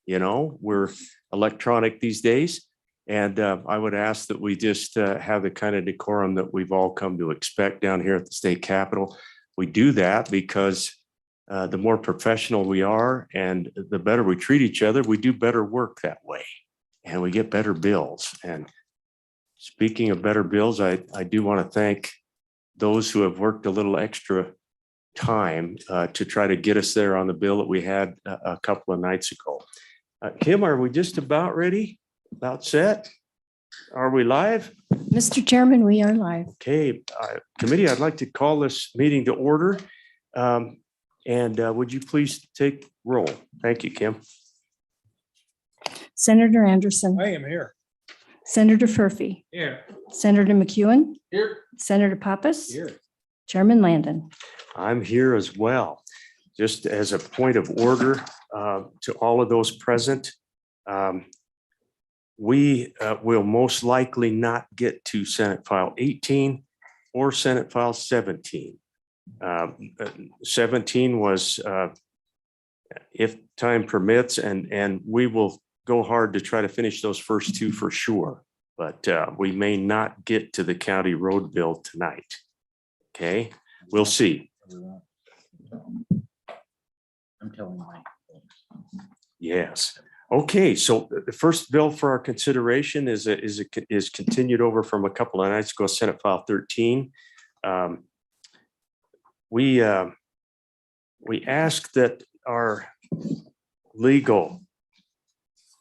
We're electronic these days. And I would ask that we just have the kind of decorum that we've all come to expect down here at the state capitol. We do that because the more professional we are and the better we treat each other, we do better work that way and we get better bills. And speaking of better bills, I do want to thank those who have worked a little extra time to try to get us there on the bill that we had a couple of nights ago. Kim, are we just about ready? About set? Are we live? Mr. Chairman, we are live. Okay, committee, I'd like to call this meeting to order. Would you please take roll? Thank you, Kim. Senator Anderson. I am here. Senator Furphy. Here. Senator McEwen. Here. Senator Pappas. Here. Chairman Landon. I'm here as well. Just as a point of order to all of those present, we will most likely not get to Senate File 18 or Senate File 17. 17 was, if time permits, and we will go hard to try to finish those first two for sure, but we may not get to the county road bill tonight. Okay, we'll see. I'm telling you. Yes. Okay, so the first bill for our consideration is continued over from a couple of nights ago, Senate File 13. We ask that our legal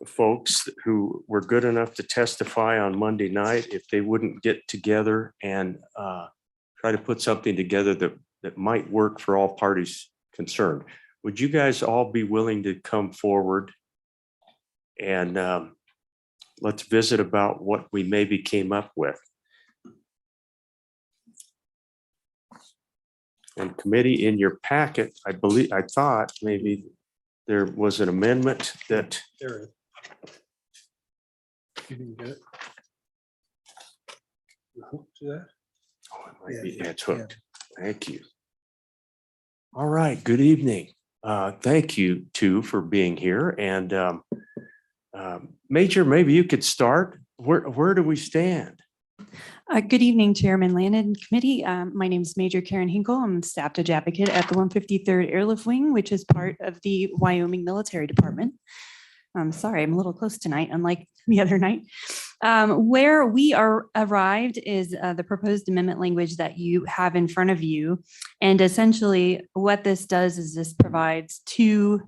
folks who were good enough to testify on Monday night, if they wouldn't get together and try to put something together that might work for all parties concerned. Would you guys all be willing to come forward and let's visit about what we maybe came up with? And committee, in your packet, I thought maybe there was an amendment that. There is. You didn't get it? You hooked to that? Oh, it might be, it's hooked. Thank you. All right, good evening. Thank you two for being here. And Major, maybe you could start. Where do we stand? Good evening, Chairman Landon and Committee. My name is Major Karen Hinkle. I'm the Staff Judge Advocate at the 153rd Airlift Wing, which is part of the Wyoming Military Department. I'm sorry, I'm a little close tonight, unlike the other night. Where we are arrived is the proposed amendment language that you have in front of you. And essentially what this does is this provides two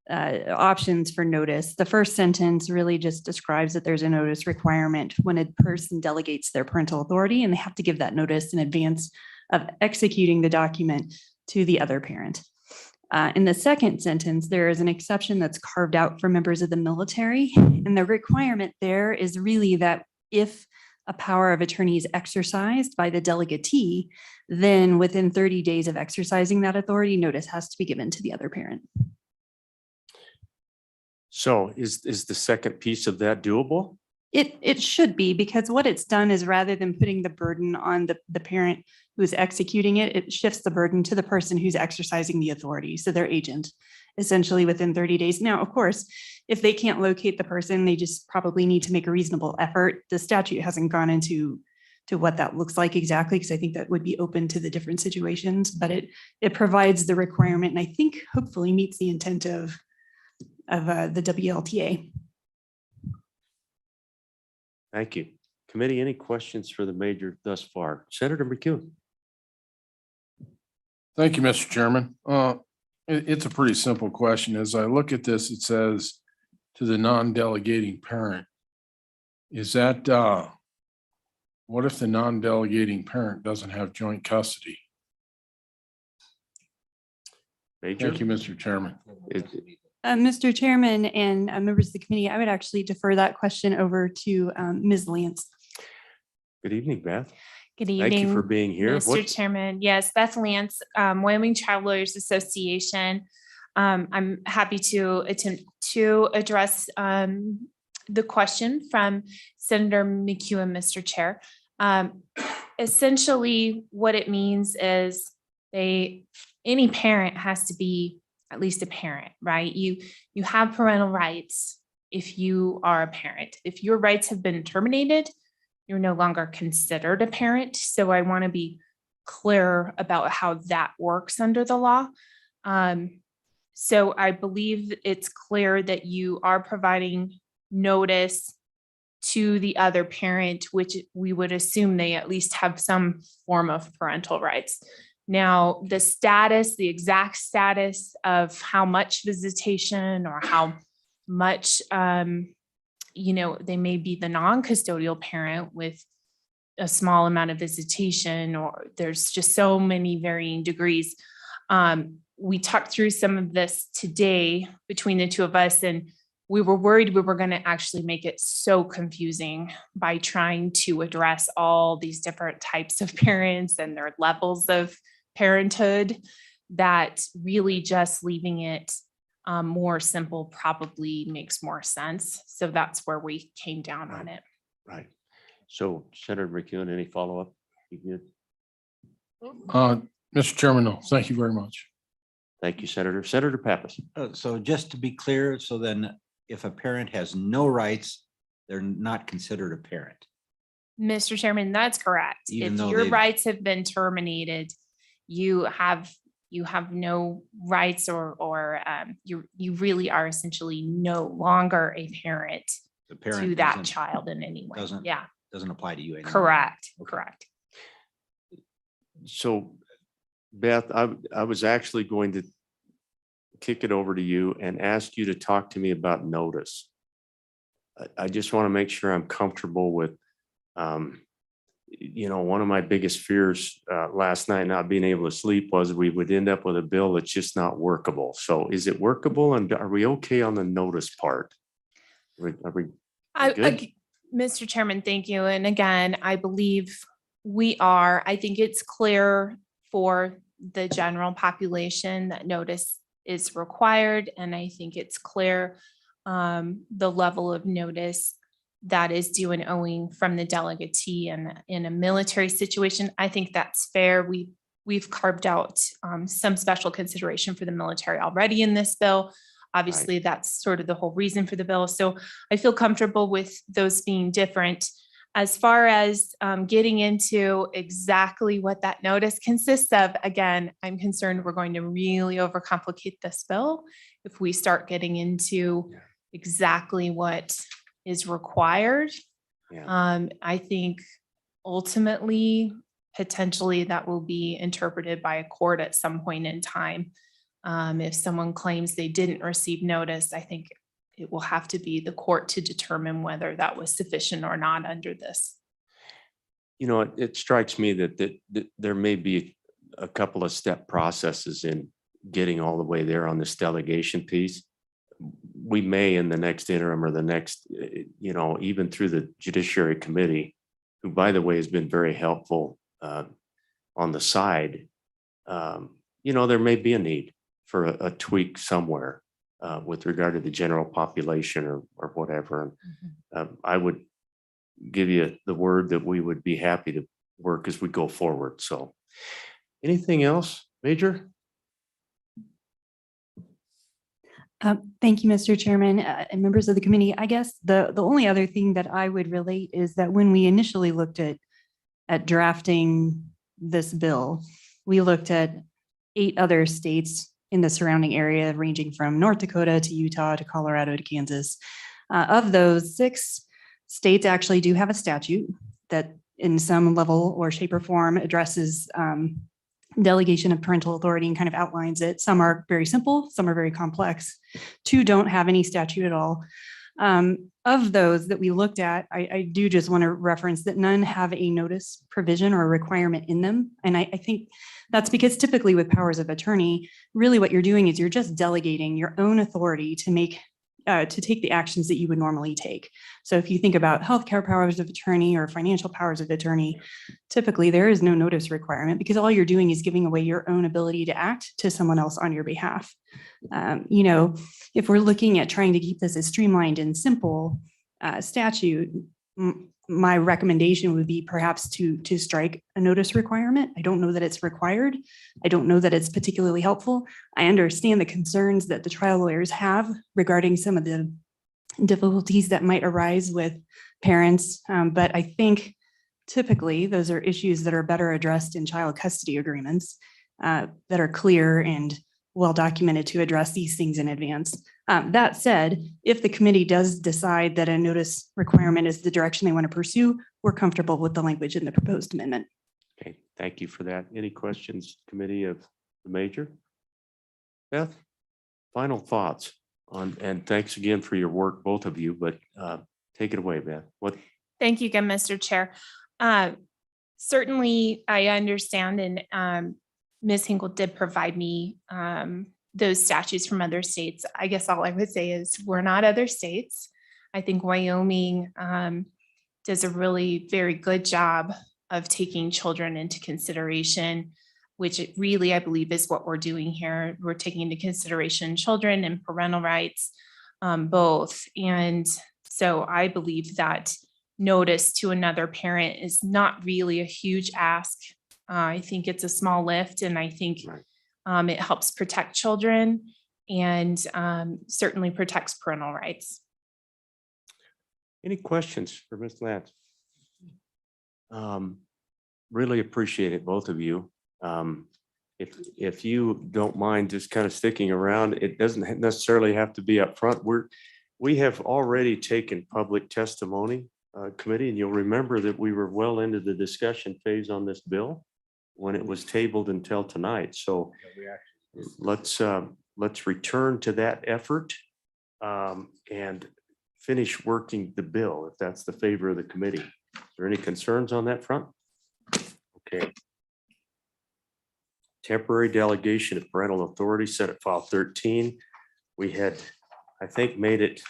options for notice. The first sentence really just describes that there's a notice requirement when a person delegates their parental authority, and they have to give that notice in advance of executing the document to the other parent. In the second sentence, there is an exception that's carved out for members of the military. And the requirement there is really that if a power of attorney is exercised by the delegatee, then within 30 days of exercising that authority, notice has to be given to the other parent. So is the second piece of that doable? It should be, because what it's done is rather than putting the burden on the parent who's executing it, it shifts the burden to the person who's exercising the authority. So their agent, essentially within 30 days. Now, of course, if they can't locate the person, they just probably need to make a reasonable effort. The statute hasn't gone into what that looks like exactly, because I think that would be open to the different situations, but it provides the requirement, and I think hopefully meets the intent of the WLTA. Thank you. Committee, any questions for the major thus far? Senator McEwen. Thank you, Mr. Chairman. It's a pretty simple question. As I look at this, it says to the non-delegating parent. Is that, what if the non-delegating parent doesn't have joint custody? Major? Thank you, Mr. Chairman. Mr. Chairman and members of the committee, I would actually defer that question over to Ms. Lance. Good evening, Beth. Good evening. Thank you for being here. Mr. Chairman. Yes, Beth Lance, Wyoming Child Lawyers Association. I'm happy to attempt to address the question from Senator McEwen, Mr. Chair. Essentially, what it means is any parent has to be at least a parent, right? You have parental rights if you are a parent. If your rights have been terminated, you're no longer considered a parent. So I want to be clear about how that works under the law. So I believe it's clear that you are providing notice to the other parent, which we would assume they at least have some form of parental rights. Now, the status, the exact status of how much visitation or how much, they may be the non-custodial parent with a small amount of visitation, or there's just so many varying degrees. We talked through some of this today between the two of us, and we were worried we were going to actually make it so confusing by trying to address all these different types of parents and their levels of parenthood, that really just leaving it more simple probably makes more sense. So that's where we came down on it. Right. So Senator McEwen, any follow-up? You good? Mr. Chairman, no, thank you very much. Thank you, Senator. Senator Pappas. So just to be clear, so then if a parent has no rights, they're not considered a parent. Mr. Chairman, that's correct. Even If though your they've- rights have been terminated, you have no rights, or you really are essentially no longer a parent The to parent that doesn't- child in any way. doesn't- Yeah, doesn't apply to you anymore. correct, Okay. correct. So Beth, I was actually going to kick it over to you and ask you to talk to me about notice. I just want to make sure I'm comfortable with, one of my biggest fears last night not being able to sleep was we would end up with a bill that's just not workable. So is it workable, and are we okay on the notice part? Are we good? Mr. Chairman, thank you. And again, I believe we are. I think it's clear for the general population that notice is required. And I think it's clear the level of notice that is due and owing from the delegatee, and in a military situation. I think that's fair. We've carved out some special consideration for the military already in this bill. Obviously, that's sort of the whole reason for the bill. So I feel comfortable with those being different. As far as getting into exactly what that notice consists of, again, I'm concerned we're going to really overcomplicate this bill if we start getting into exactly what is required. Yeah. I think ultimately, potentially, that will be interpreted by a court at some point in time. If someone claims they didn't receive notice, I think it will have to be the court to determine whether that was sufficient or not under this. It strikes me that there may be a couple of step processes in getting all the way there on this delegation piece. We may, in the next interim or the next, even through the Judiciary Committee, who, by the way, has been very helpful on the side, there may be a need for a tweak somewhere with regard to the general population or whatever. I would give you the word that we would be happy to work as we go forward. So anything else, Major? Thank you, Mr. Chairman and members of the committee. I guess the only other thing that I would relate is that when we initially looked at drafting this bill, we looked at 8 other states in the surrounding area, ranging from North Dakota to Utah to Colorado to Kansas. Of those, 6 states actually do have a statute that in some level or shape or form addresses delegation of parental authority and kind of outlines it. Some are very simple, some are very complex. 2 don't have any statute at all. Of those that we looked at, I do just want to reference that none have a notice provision or a requirement in them. And I think that's because typically with powers of attorney, really what you're doing is you're just delegating your own authority to take the actions that you would normally take. So if you think about healthcare powers of attorney or financial powers of attorney, typically there is no notice requirement because all you're doing is giving away your own ability to act to someone else on your behalf. If we're looking at trying to keep this as streamlined and simple statute, my recommendation would be perhaps to strike a notice requirement. I don't know that it's required. I don't know that it's particularly helpful. I understand the concerns that the trial lawyers have regarding some of the difficulties that might arise with parents. But I think typically those are issues that are better addressed in child custody agreements that are clear and well documented to address these things in advance. That said, if the committee does decide that a notice requirement is the direction they want to pursue, we're comfortable with the language in the proposed amendment. Okay, thank you for that. Any questions, committee of the major? Beth, final thoughts on, and thanks again for your work, both of you, but take it away, Beth. What? Thank you again, Mr. Chair. Certainly, I understand, and Ms. Hinkle did provide me those statutes from other states. I guess all I would say is we're not other states. I think Wyoming does a really very good job of taking children into consideration, which it really, I believe, is what we're doing here. We're taking into consideration children and parental rights, both. And so I believe that notice to another parent is not really a huge ask. I think it's a small lift, and I think it helps protect children and certainly protects parental rights. Any questions for Ms. Lance? Really appreciate it, both of you. If you don't mind just kind of sticking around, it doesn't necessarily have to be up front. We have already taken public testimony, committee, and you'll remember that we were well into the discussion phase on this bill when it was tabled until tonight. So let's return to that effort and finish working the bill, if that's the favor of the committee. Is there any concerns on that front? Okay. Temporary delegation of parental authority, Senate File 13. We had, I think, made it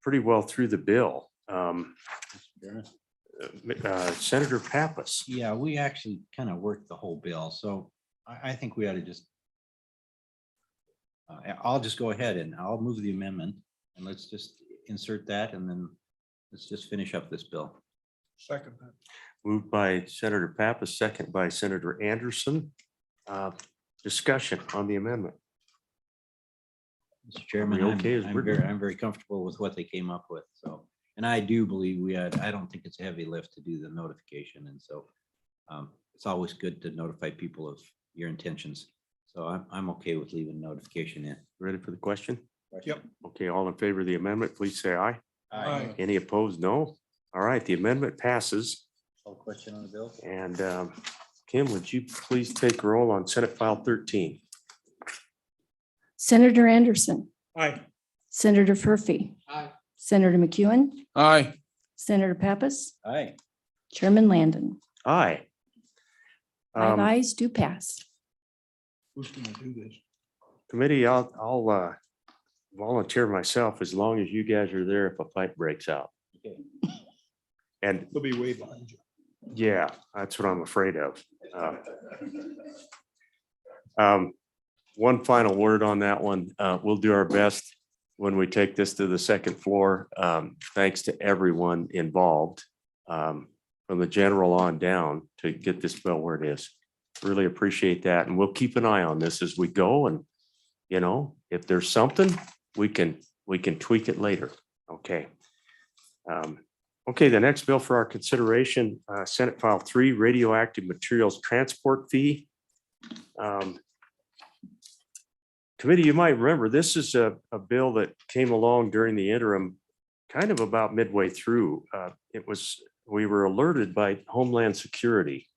pretty well through the bill. Senator Pappas. Yeah, we actually kind of worked the whole bill, so I think we ought to just, I'll just go ahead and I'll move the amendment, and let's just insert that, and then let's just finish up this bill. Second. Moved by Senator Pappas, second by Senator Anderson. Discussion on the amendment. Mr. Chairman, okay as written? I'm very comfortable with what they came up with, so. And I do believe I don't think it's a heavy lift to do the notification, and so it's always good to notify people of your intentions. So I'm okay with leaving notification in. Ready for the question? Yep. Okay, all in favor of the amendment, please say aye. Aye. Any opposed? No. All right, the amendment passes. Call question on the bill? And Kim, would you please take roll on Senate File 13? Senator Anderson, Aye. Senator Furphy. Aye. Senator McEwen, Aye. Senator Pappas, Aye. Chairman Landon. Aye. Five ayes do pass. Who's gonna do this? Committee, I'll volunteer myself as long as you guys are there if a fight breaks out. Okay. And They'll be way behind you. yeah, that's what I'm afraid of. One final word on that one. We'll do our best when we take this to the second floor. Thanks to everyone involved, from the general on down, to get this bill where it is. Really appreciate that. And we'll keep an eye on this as we go. And, you know, if there's something, we can tweak it later. Okay. Okay, the next bill for our consideration, Senate File 3, radioactive materials transport fee. Committee, you might remember, this is a bill that came along during the interim, kind of about midway through. We were alerted by Homeland Security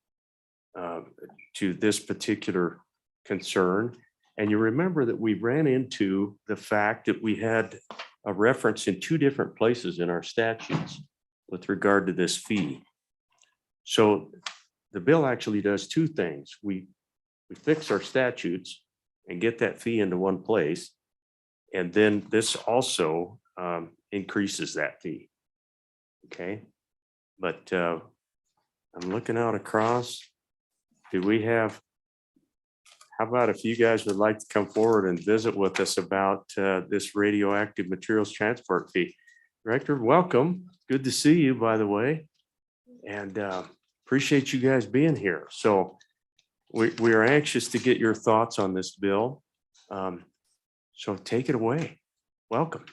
to this particular concern. And you remember that we ran into the fact that we had a reference in two different places in our statutes with regard to this fee. So the bill actually does two things. We fix our statutes and get that fee into one place. And then this also increases that fee. Okay. But I'm looking out across. Do we have, how about if you guys would like to come forward and visit with us about this radioactive materials transport fee? Director, welcome. Good to see you, by the way. And appreciate you guys being here. So we are anxious to get your thoughts on this bill. So take it away. Welcome.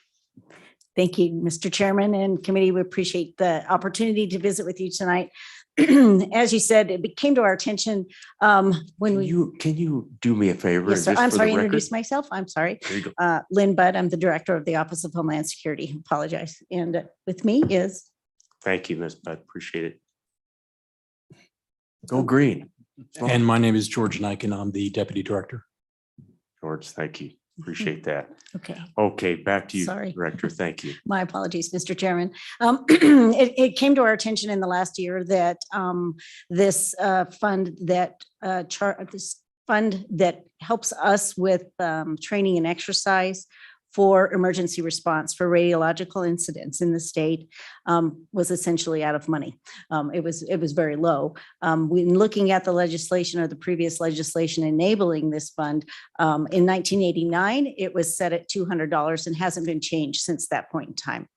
Thank you, Mr. Chairman and committee. We appreciate the opportunity to visit with you tonight. As you said, it came to our attention when we. Can you do me a favor? Yes, sir. just I'm for the sorry, record? introduce myself. I'm sorry. There you go. Lynn Budd, I'm the Director of the Office of Homeland Security. Apologize. And with me is. Thank you, Ms. Budd. Appreciate it. Go green. And my name is George Niken. I'm the Deputy Director. George, thank you. Appreciate that. Okay. Okay, back to you, Sorry. Director. Thank you. My apologies, Mr. Chairman. It came to our attention in the last year that this fund that helps us with training and exercise for emergency response for radiological incidents in the state was essentially out of money. It was very low. When looking at the legislation or the previous legislation enabling this fund, in 1989, it was set at $200 and hasn't been changed since that point in time.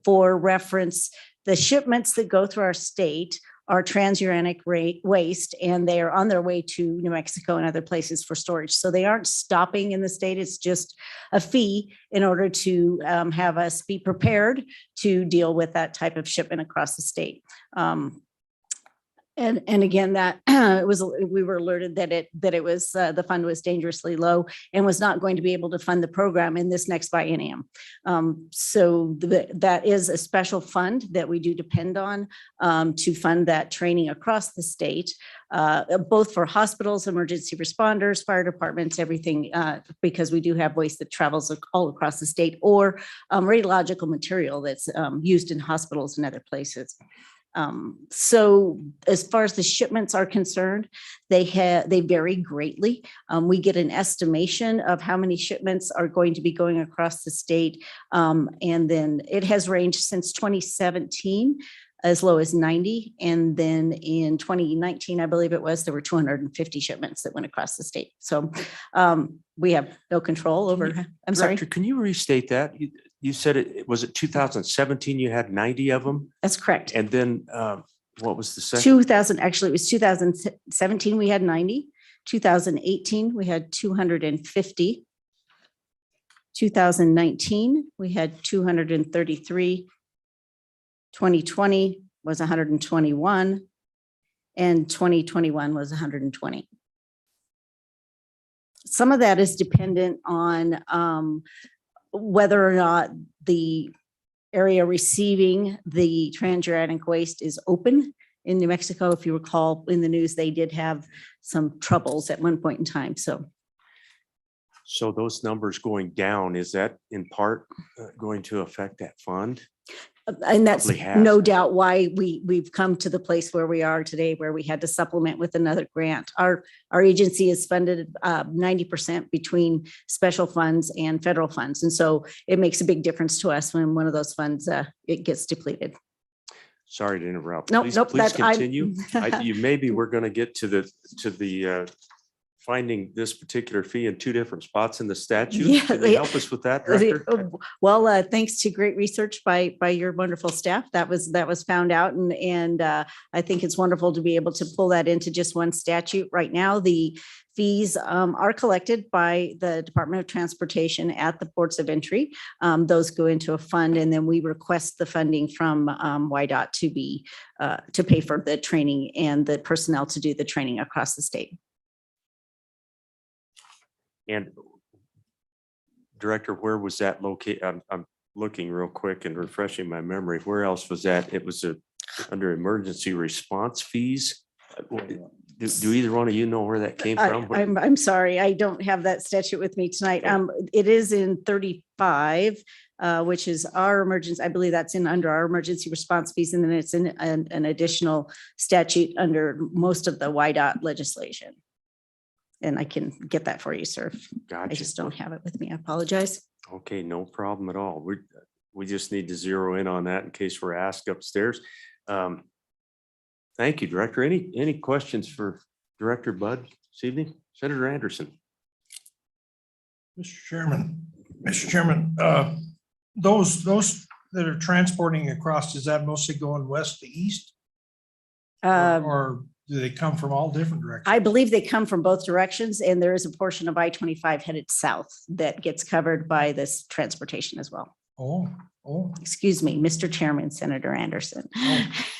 For reference, the shipments that go through our state are transuranic waste, and they are on their way to New Mexico and other places for storage. So they aren't stopping in the state. It's just a fee in order to have us be prepared to deal with that type of shipment across the state. And again, that we were alerted that it was the fund was dangerously low and was not going to be able to fund the program in this next biennium. So that is a special fund that we do depend on to fund that training across the state, both for hospitals, emergency responders, fire departments, everything, because we do have waste that travels all across the state, or radiological material that's used in hospitals and other places. So as far as the shipments are concerned, they vary greatly. We get an estimation of how many shipments are going to be going across the state. And then it has ranged since 2017 as low as 90. And then in 2019, I believe it was, there were 250 shipments that went across the state. So we have no control over, I'm sorry. Director, can you restate that? You said it was it 2017, you had 90 of them? That's correct. And then what was the second? 2000, it was 2017, we had 90. 2018, we had 250. 2019, we had 233. 2020 was 121. And 2021 was 120. Some of that is dependent on whether or not the area receiving the transuranic waste is open in New Mexico. If you recall in the news, they did have some troubles at one point in time. So those numbers going down, is that in part going to affect that fund? and that's Probably has. no doubt why we've come to the place where we are today, where we had to supplement with another grant. Our agency is funded 90% between special funds and federal funds. And so it makes a big difference to us when one of those funds it gets depleted. Sorry to interrupt. Nope, Please, nope, please that- I'm- continue. Maybe we're going to get to the finding this particular fee in two different spots in the statute. Yeah, Can you help us with that, Director? Well, thanks to great research by your wonderful staff, that was found out, and I think it's wonderful to be able to pull that into just one statute. Right now, the fees are collected by the Department of Transportation at the ports of entry. Those go into a fund, and then we request the funding from YDOT to pay for the training and the personnel to do the training across the state. And Director, where was that located? I'm looking real quick and refreshing my memory. Where else was that? It was under emergency response fees. Do either one of you know where that came from? I'm sorry, I don't have that statute with me tonight. It is in 35, which is our emergency. I believe that's under our emergency response fees, and then it's in an additional statute under most of the YDOT legislation. And I can get that for you, sir. I Gotcha. just don't have it with me. I apologize. Okay, no problem at all. We just need to zero in on that in case we're asked upstairs. Thank you, Director. Any questions for Director Budd this evening? Senator Anderson. Mr. Chairman, those that are transporting across, is that mostly going west to east? Uh, Or do they come from all different directions? I believe they come from both directions, and there is a portion of I-25 headed south that gets covered by this transportation as well. Oh. Excuse me, Mr. Chairman, Senator Anderson.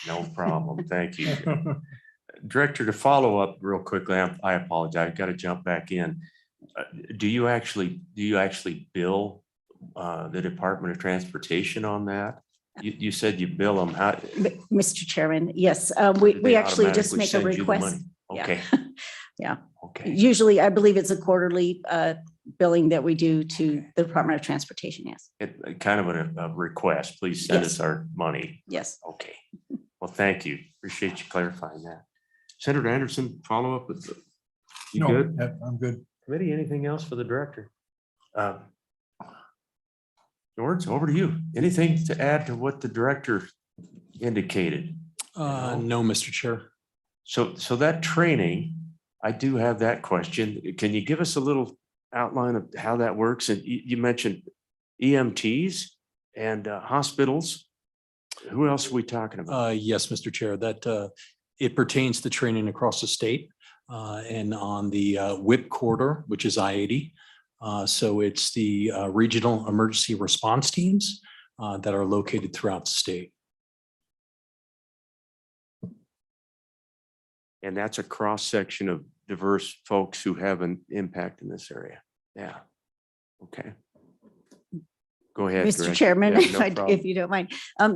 No problem. Thank you. Director, to follow up real quickly, I apologize, got to jump back in. Do you actually bill the Department of Transportation on that? You said you bill them. How? Mr. Chairman, yes, do we they actually just automatically make a send you the request. money? Yeah. Okay. Yeah. Okay. Usually, I believe it's a quarterly billing that we do to the Department of Transportation. Yes, Kind of a request, please send us Yes. our money. yes. Okay. Well, thank you. Appreciate you clarifying that. Senator Anderson, follow up with, you No, good? I'm good. Committee, anything else for the director? George, over to you. Anything to add to what the director indicated? No, Mr. Chair. So that training, I do have that question. Can you give us a little outline of how that works? And you mentioned EMTs and hospitals. Who else are we talking about? Yes, Mr. Chair, that it pertains to training across the state and on the WIP corridor, which is I-80. So it's the regional emergency response teams that are located throughout the state. And that's a cross section of diverse folks who have an impact in this area. Yeah. Okay. Go ahead. Mr. Director. Chairman, Yeah, no problem. if you don't mind,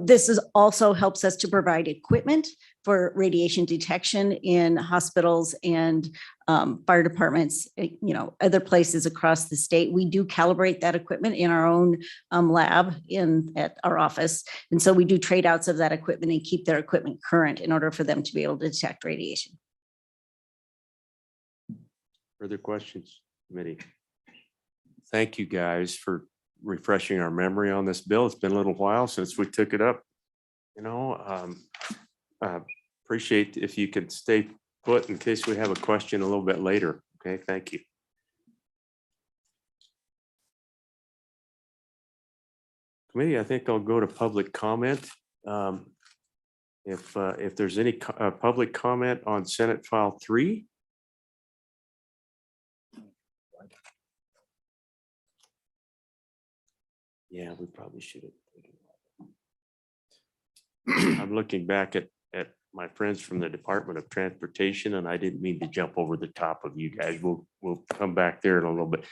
this is also helps us to provide equipment for radiation detection in hospitals and fire departments, other places across the state. We do calibrate that equipment in our own lab at our office. And so we do trade outs of that equipment and keep their equipment current in order for them to be able to detect radiation. Further questions, committee? Thank you guys for refreshing our memory on this bill. It's been a little while since we took it up. Appreciate if you could stay put in case we have a question a little bit later. Okay, thank you. Committee, I think I'll go to public comment. If there's any public comment on Senate File 3. Yeah, we probably should have. I'm looking back at my friends from the Department of Transportation, and I didn't mean to jump over the top of you guys. We'll come back there in a little bit.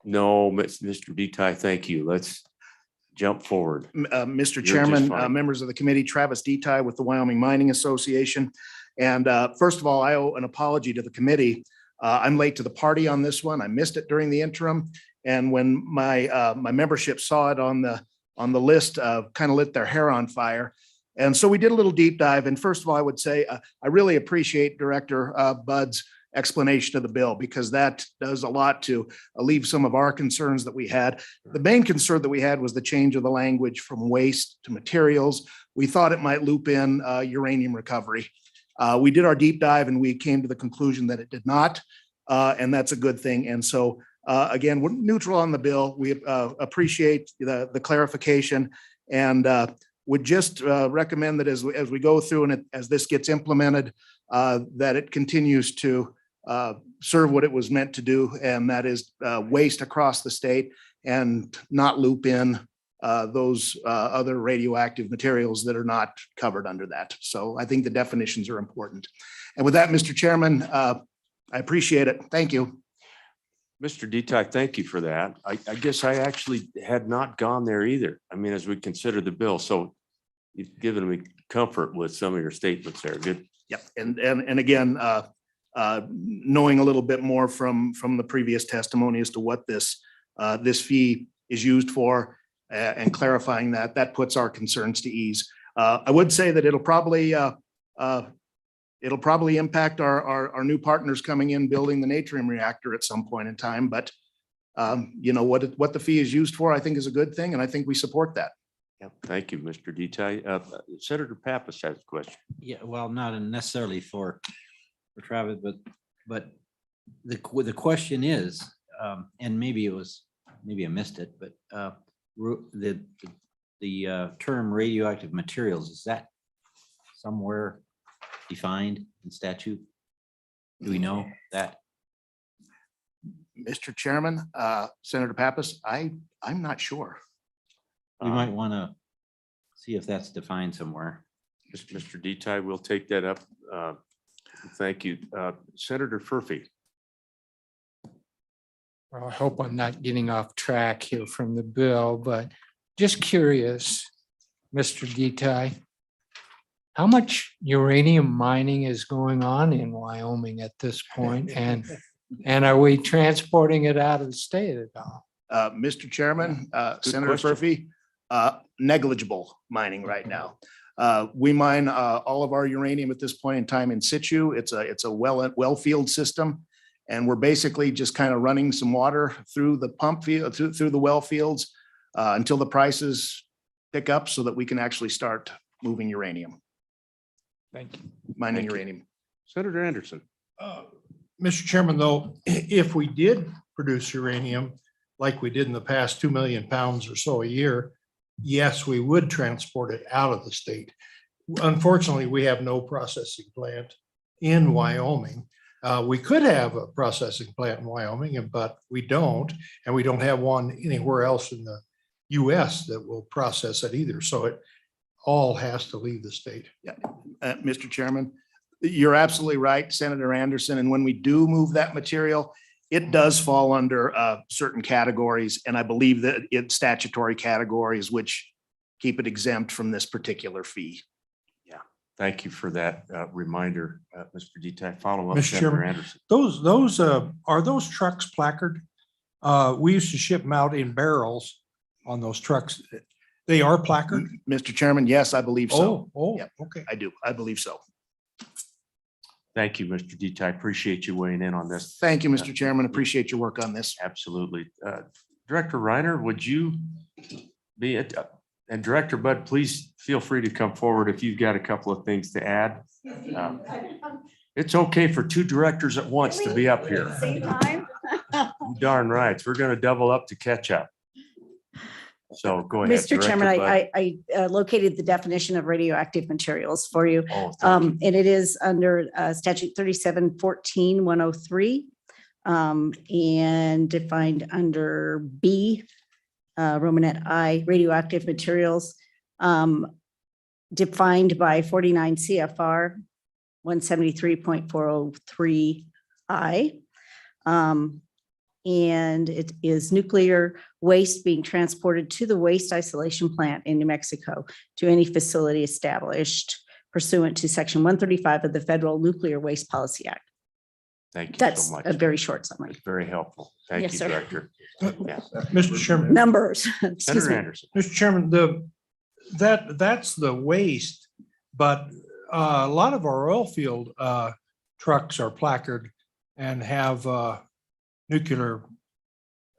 No, Mr. Detai, thank you. Let's jump forward. Mr. You're Chairman, just fine. members of the committee, Travis Detai with the Wyoming Mining Association. And first of all, I owe an apology to the committee. I'm late to the party on this one. I missed it during the interim. And when my membership saw it on the list, kind of lit their hair on fire. And so we did a little deep dive. And first of all, I would say I really appreciate Director Budd's explanation of the bill, because that does a lot to alleviate some of our concerns that we had. The main concern that we had was the change of the language from waste to materials. We thought it might loop in uranium recovery. We did our deep dive and we came to the conclusion that it did not. And that's a good thing. And so again, we're neutral on the bill. We appreciate the clarification and would just recommend that as we go through and as this gets implemented, that it continues to serve what it was meant to do, and that is waste across the state and not loop in those other radioactive materials that are not covered under that. So I think the definitions are important. And with that, Mr. Chairman, I appreciate it. Thank you. Mr. Detai, thank you for that. I guess I actually had not gone there either. I mean, as we consider the bill, so you've given me comfort with some of your statements there. Good. Yep. And again, knowing a little bit more from the previous testimony as to what this fee is used for and clarifying that puts our concerns to ease. I would say that it'll probably impact our new partners coming in building the natrium reactor at some point in time. But what the fee is used for, I think is a good thing. And I think we support that. Yeah, thank you, Mr. Detai. Senator Pappas has a question. Yeah, well, not necessarily for Travis, but the question is, and maybe I missed it, but the the term radioactive materials, is that somewhere defined in statute? Do we know that? Mr. Chairman, Senator Pappas, I'm not sure. We might want to see if that's defined somewhere. Mr. Detai, we'll take that up. Thank you. Senator Furphy. Well, I hope I'm not getting off track here from the bill, but just curious, Mr. Detai, how much uranium mining is going on in Wyoming at this point? And are we transporting it out of the state at all? Mr. Chairman, Senator question. Furphy, negligible mining right now. We mine all of our uranium at this point in time in situ. It's a well field system. And we're basically just kind of running some water through the pump field, through the well fields until the prices pick up so that we can actually start moving uranium, Thank you. mining Thank you. uranium. Senator Anderson. Mr. Chairman, though, if we did produce uranium like we did in the past, 2 million pounds or so a year, yes, we would transport it out of the state. Unfortunately, we have no processing plant in Wyoming. We could have a processing plant in Wyoming, but we don't, and we don't have one anywhere else in the US that will process it either. So it all has to leave the state. Mr. Chairman, you're absolutely right, Senator Anderson. And when we do move that material, it does fall under certain categories. And I believe that it's statutory categories which keep it exempt from this particular fee. Thank you for that reminder, Mr. Detai. Follow up, Mr. Senator Chairman. Anderson. Those are those trucks placard? We used to ship them out in barrels on those trucks. They are placard? Mr. Chairman, yes, I believe so. Oh, Yep. okay. I do. I believe so. Thank you, Mr. Detai. Appreciate you weighing in on this. Thank you, Mr. Chairman. Appreciate your work on this. Absolutely. Director Reiner, would you be it? And Director Bud, please feel free to come forward if you've got a couple of things to add. It's okay for two directors at once to be up here. Same time? Darn right. We're going to double up to catch up. So go ahead. Mr. Chairman, Director Bud. I located the definition of radioactive materials for you. Oh, thank you. And it is under statute 3714-103 and defined under B, Romanet I, radioactive materials, defined by 49 CFR 173.403I. And it is nuclear waste being transported to the waste isolation plant in New Mexico to any facility established pursuant to section 135 of the Federal Nuclear Waste Policy Act. Thank you That's so much. a very short summary. That's very helpful. Thank Yes, you, sir. Director. Yeah. Mr. Chairman. Numbers, excuse Senator me. Anderson. Mr. Chairman, that's the waste, but a lot of our oil field trucks are placard and have nuclear,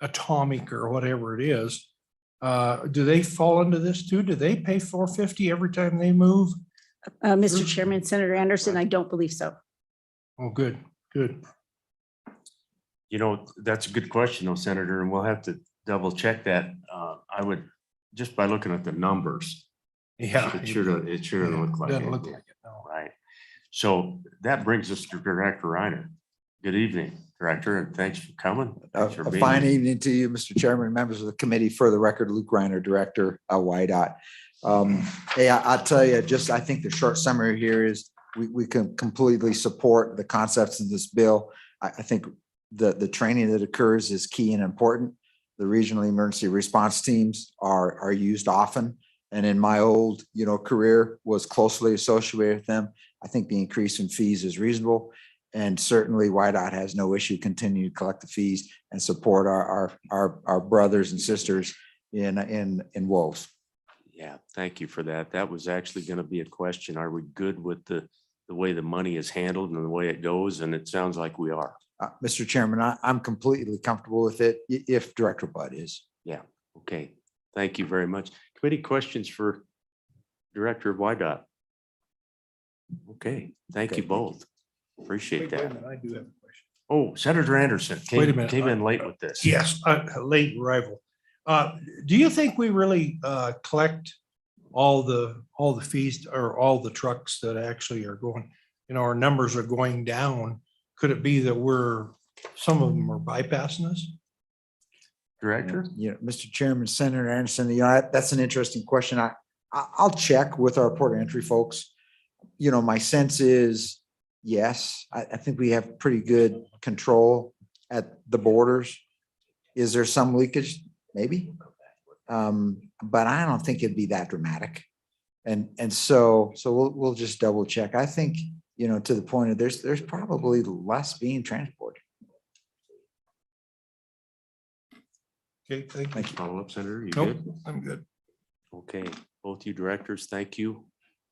atomic, or whatever it is. Do they fall into this too? Do they pay $450 every time they move? Mr. Chairman, Senator Anderson, I don't believe so. Oh, good, good. You know, that's a good question, though, Senator, and we'll have to double check that. I would, just by looking at the numbers, Yeah. it should look like Doesn't it. look like it, no. Right. So that brings us to Director Reiner. Good evening, Director, and thanks for coming. Thanks for A being fine here. evening to you, Mr. Chairman, members of the committee. For the record, Luke Reiner, Director, YDOT. Hey, I'll tell you, I think the short summary here is we can completely support the concepts in this bill. I think the training that occurs is key and important. The regional emergency response teams are used often. And in my old, career was closely associated with them. I think the increase in fees is reasonable. And certainly YDOT has no issue continuing to collect the fees and support our brothers and sisters in woes. Yeah, thank you for that. That was actually going to be a question. Are we good with the way the money is handled and the way it goes? And it sounds like we are. Mr. Chairman, I'm completely comfortable with it if Director Bud is. Yeah, okay. Thank you very much. Committee questions for Director YDOT? Okay, thank you both. Appreciate that. I do have a question. Oh, Senator Anderson Wait a minute. came in late with this. Yes, a late arrival. Do you think we really collect all the fees or all the trucks that actually are going, our numbers are going down? Could it be that some of them are bypassing us? Director? Mr. Chairman, Senator Anderson, that's an interesting question. I'll check with our port of entry folks. My sense is, yes, I think we have pretty good control at the borders. Is there some leakage? Maybe. But I don't think it'd be that dramatic. And so we'll just double check. I think, to the point of there's probably less being transported. Okay, thank you. Follow up, Senator, you Nope, good? I'm good. Okay, both you directors, thank you.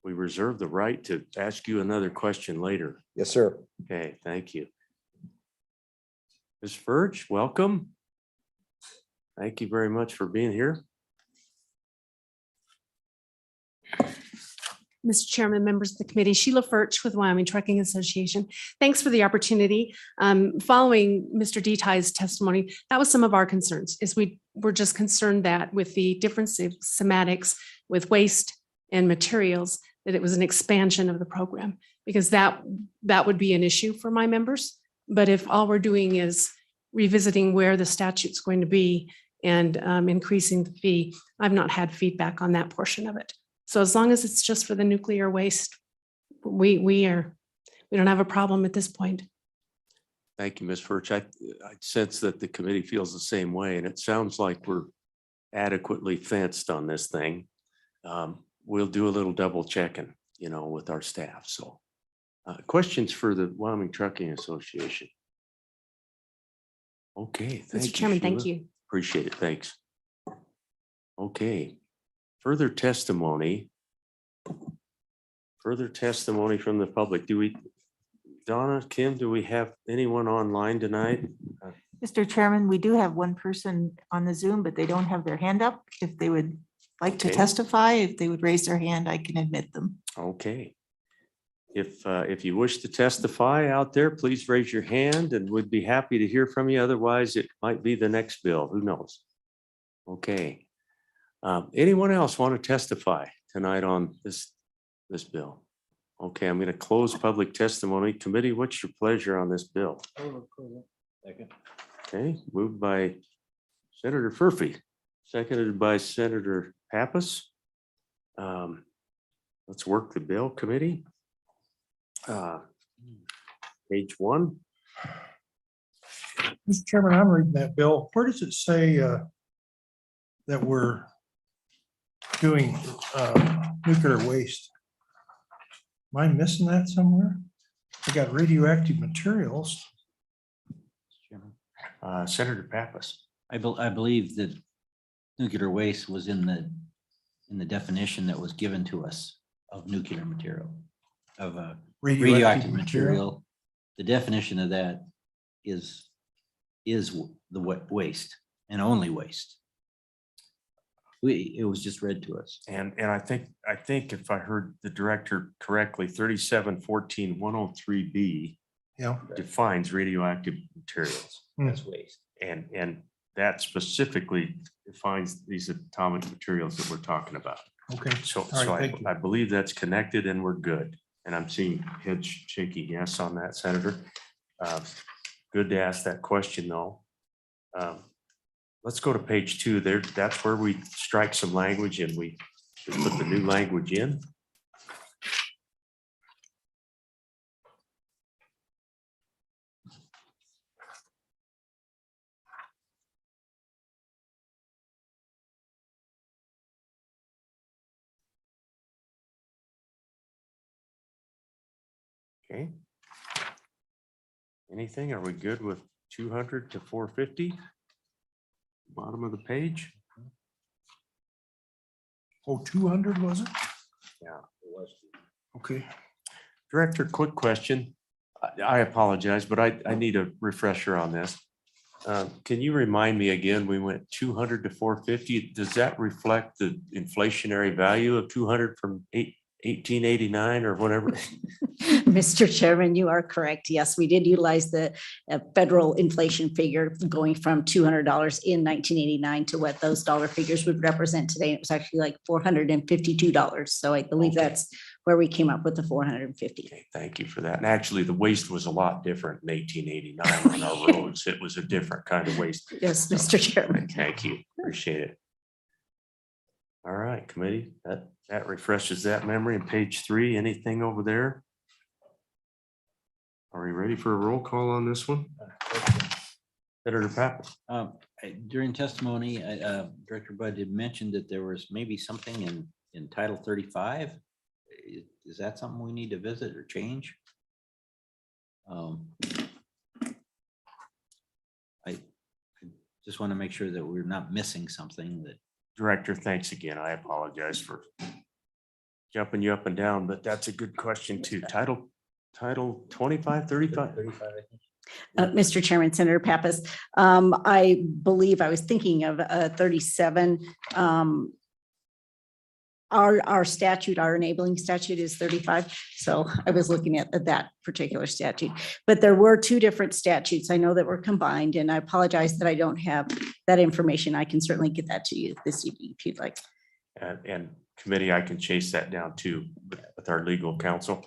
We reserve the right to ask you another question later. Yes, sir. Okay, thank you. Ms. Furch, welcome. Thank you very much for being here. Mr. Chairman, members of the committee, Sheila Furch with Wyoming Trucking Association. Thanks for the opportunity. Following Mr. Detai's testimony, that was some of our concerns, is we were just concerned that with the difference of semantics with waste and materials, that it was an expansion of the program, because that would be an issue for my members. But if all we're doing is revisiting where the statute's going to be and increasing the fee, I've not had feedback on that portion of it. So as long as it's just for the nuclear waste, we don't have a problem at this point. Thank you, Ms. Furch. I sense that the committee feels the same way, and it sounds like we're adequately fenced on this thing. We'll do a little double checking, with our staff. So questions for the Wyoming Trucking Association? Okay. Thank you, Mr. Chairman, thank Sheila. you. Appreciate it. Thanks. Okay. Further testimony from the public. Donna, Kim, do we have anyone online tonight? Mr. Chairman, we do have one person on the Zoom, but they don't have their hand up. If they would like to Okay. testify, if they would raise their hand, I can admit them. Okay. If you wish to testify out there, please raise your hand and we'd be happy to hear from you. Otherwise, it might be the next bill. Who knows? Okay. Anyone else want to testify tonight on this bill? Okay, I'm going to close public testimony. Committee, what's your pleasure on this bill? Second. Okay, moved by Senator Furphy, seconded by Senator Pappas. Let's work the bill, committee. Page 1. Mr. Chairman, I'm reading that bill. Where does it say that we're doing nuclear waste? Am I missing that somewhere? I got radioactive materials. Senator Pappas. I believe that nuclear waste was in the definition that was given to us of nuclear material, of a radioactive material. The definition of that is the waste and only waste. It was just read to us. And I think if I heard the director correctly, 3714-103B Yeah. defines radioactive materials. That's waste. And that specifically defines these atomic materials that we're talking about. Okay. So, All right, thank you. I believe that's connected and we're good. And I'm seeing head shaking yes on that, Senator. Good to ask that question though. Let's go to page 2 there. That's where we strike some language and we put the new language in. Okay. Anything? Are we good with 200 to 450? Bottom of the page? Oh, 200 was it? Yeah, it was. Okay. Director, quick question. I apologize, but I need a refresher on this. Can you remind me again, we went 200 to 450. Does that reflect the inflationary value of 200 from 1889 or whatever? Mr. Chairman, you are correct. Yes, we did utilize the federal inflation figure going from $200 in 1989 to what those dollar figures would represent today. It was actually like $452. So I believe Okay. that's where we came up with the 450. Okay, thank you for that. And actually, the waste was a lot different in 1889 on our roads. It was a different kind of waste. Yes, Mr. Chairman. Thank you. Appreciate it. All right, committee, that refreshes that memory. And page 3, anything over there? Are we ready for a roll call on this one? Senator Pappas. During testimony, Director Bud had mentioned that there was maybe something in Title 35. Is that something we need to visit or change? I just want to make sure that we're not missing something that. Director, thanks again. I apologize for jumping you up and down, but that's a good question too. Title 25, 35. Mr. Chairman, Senator Pappas, I believe I was thinking of 37. Our statute, our enabling statute is 35. So I was looking at that particular statute, but there were 2 different statutes. I know that were combined, and I apologize that I don't have that information. I can certainly get that to you this evening if you'd like. And committee, I can chase that down too with our legal counsel.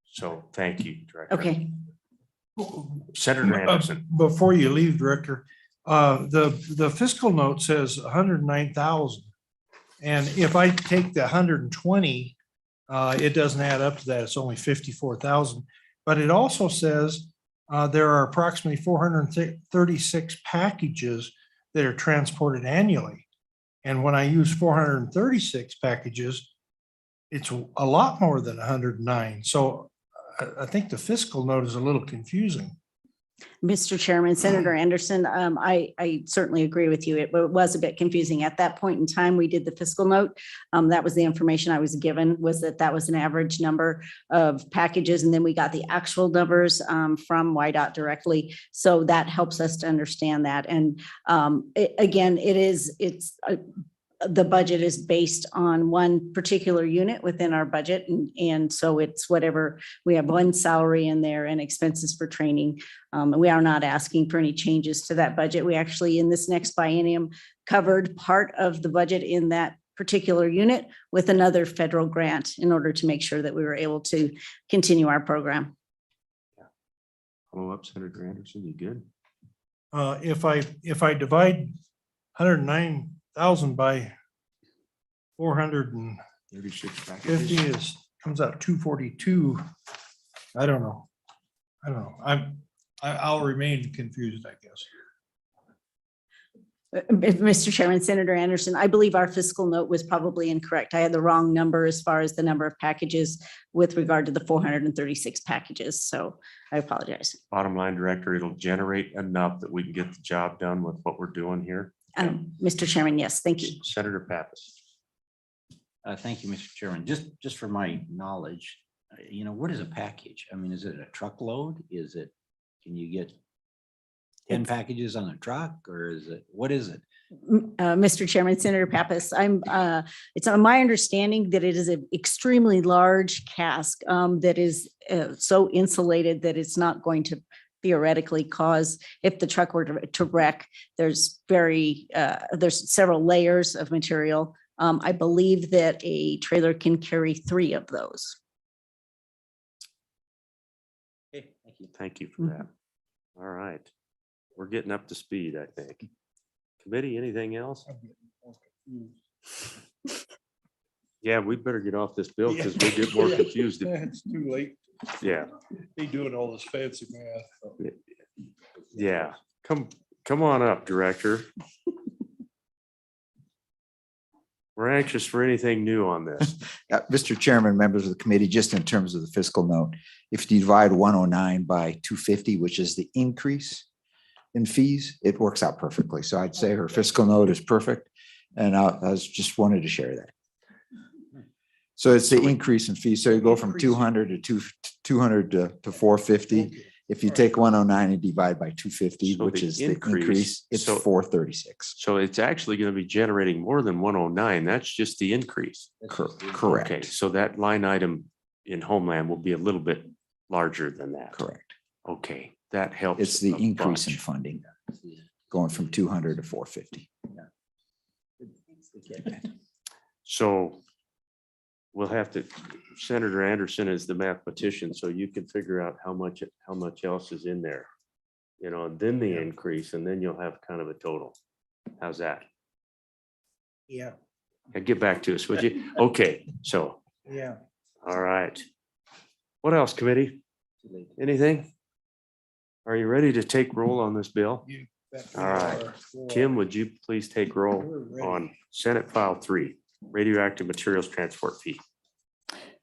So thank you, Director. Okay. Senator Anderson. Before you leave, Director, the fiscal note says 109,000. And if I take the 120, it doesn't add up to that. It's only 54,000. But it also says there are approximately 436 packages that are transported annually. And when I use 436 packages, it's a lot more than 109. So I think the fiscal note is a little confusing. Mr. Chairman, Senator Anderson, I certainly agree with you. It was a bit confusing. At that point in time, we did the fiscal note. That was the information I was given, was that was an average number of packages. And then we got the actual numbers from YDOT directly. So that helps us to understand that. And the budget is based on one particular unit within our budget. And so it's whatever, we have one salary in there and expenses for training. We are not asking for any changes to that budget. We actually, in this next biennium, covered part of the budget in that particular unit with another federal grant in order to make sure that we were able to continue our program. Follow up, Senator Anderson, you good? If I divide 109,000 by 36 packages. 450 comes out 242. I don't know. I'll remain confused, I guess. Mr. Chairman, Senator Anderson, I believe our fiscal note was probably incorrect. I had the wrong number as far as the number of packages with regard to the 436 packages. So I apologize. Bottom line, Director, it'll generate enough that we can get the job done with what we're doing here. Mr. Chairman, yes, thank you. Senator Pappas. Thank you, Mr. Chairman. Just for my knowledge, what is a package? I mean, is it a truckload? Can you get 10 packages on a truck, or what is it? Mr. Chairman, Senator Pappas, it's my understanding that it is an extremely large cask that is so insulated that it's not going to theoretically cause, if the truck were to wreck, there's several layers of material. I believe that a trailer can carry 3 of those. Okay, thank you. Thank you for that. All right. We're getting up to speed, I think. Committee, anything else? Yeah, we better get off this bill because we get more confused. It's too late. Yeah, Be doing all this fancy math. yeah. Come on up, Director. We're anxious for anything new on this. Mr. Chairman, members of the committee, just in terms of the fiscal note, if you divide 109 by 250, which is the increase in fees, it works out perfectly. So I'd say her fiscal note is perfect. And I just wanted to share that. So it's the increase in fees. So you go from 200 to 450. If you take 109 and divide by 250, So which the is the increase- increase, it's so- 436. So it's actually going to be generating more than 109. That's just the increase. Correct. Okay, so that line item in Homeland will be a little bit larger than that. Correct. Okay, that helps. It's the a increase in bunch. funding, going from 200 to 450. So we'll have to, Senator Anderson is the mathematician, so you can figure out how much else is in there. You know, and then the increase, and then you'll have kind of a total. How's that? Yeah, Get back to us, would you? Okay, so, yeah. all right. What else, committee? Anything? Are you ready to take roll on this bill? All right. Kim, would you please take roll on Senate File 3, radioactive materials transport fee?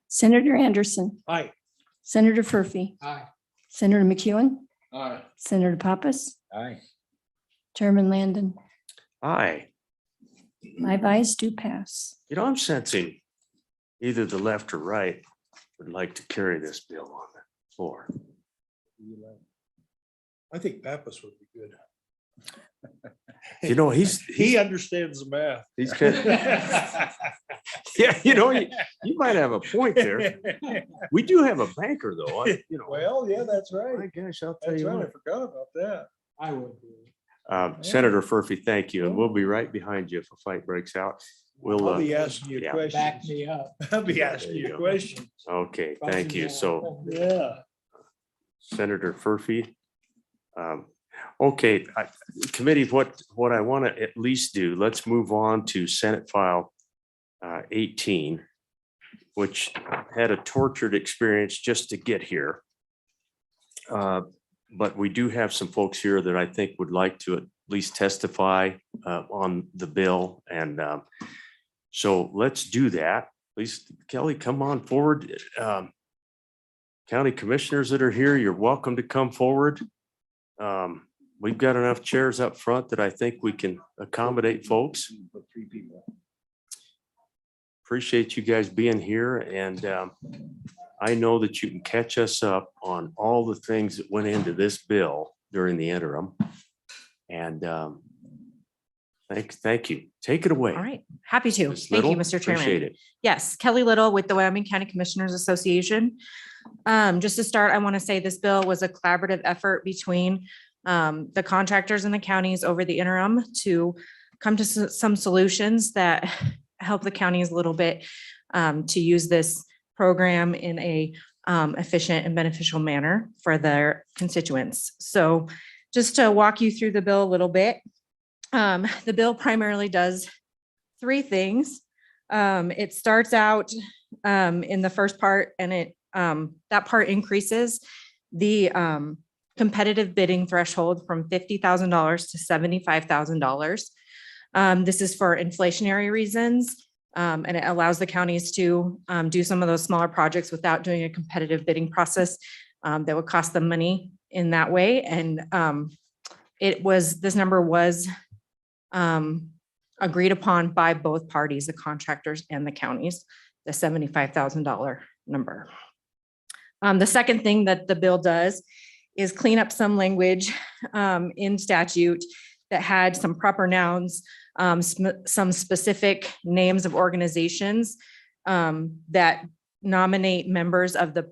Senator Anderson, Aye. Senator Furphy, Aye. Senator McEwen, Aye. Senator Pappas, Aye. Chairman Landon. Aye. 5 ayes do pass. You know, I'm sensing either the left or right would like to carry this bill on the floor. I think Pappas would be good. You know, He understands the math. he's kind of, yeah, you know, you might have a point there. We do have a banker though, you know. Well, yeah, that's My right. gosh, I'll tell That's you right. I what. forgot about that. I would. Senator Furphy, thank you. And we'll be right behind you if a fight breaks out. We'll, I'll be asking you yeah. questions. Back me up. I'll be Yeah, asking there you you go. questions. okay, thank you. So Yeah. Senator Furphy. Okay, committee, what I want to at least do, let's move on to Senate File 18, which had a tortured experience just to get here. But we do have some folks here that I think would like to at least testify on the bill. And so let's do that. Please, Kelly, come on forward. County commissioners that are here, you're welcome to come forward. We've got enough chairs up front that I think we can accommodate folks. Appreciate you guys being here, and I know that you can catch us up on all the things that went into this bill during the interim. And thank you. Take it away. All right, happy to. Ms. Thank you, Little, Mr. Chairman. appreciate it. Yes, Kelly Little with the Wyoming County Commissioners Association. Just to start, I want to say this bill was a collaborative effort between the contractors and the counties over the interim to come to some solutions that help the counties a little bit to use this program in a efficient and beneficial manner for their constituents. So just to walk you through the bill a little bit, the bill primarily does 3 things. It starts out in the first part, and that part increases the competitive bidding threshold from $50,000 to $75,000. This is for inflationary reasons, and it allows the counties to do some of those smaller projects without doing a competitive bidding process that would cost them money in that way. And this number was agreed upon by both parties, the contractors and the counties, the $75,000 number. The second thing that the bill does is clean up some language in statute that had some proper nouns, some specific names of organizations that nominate members of the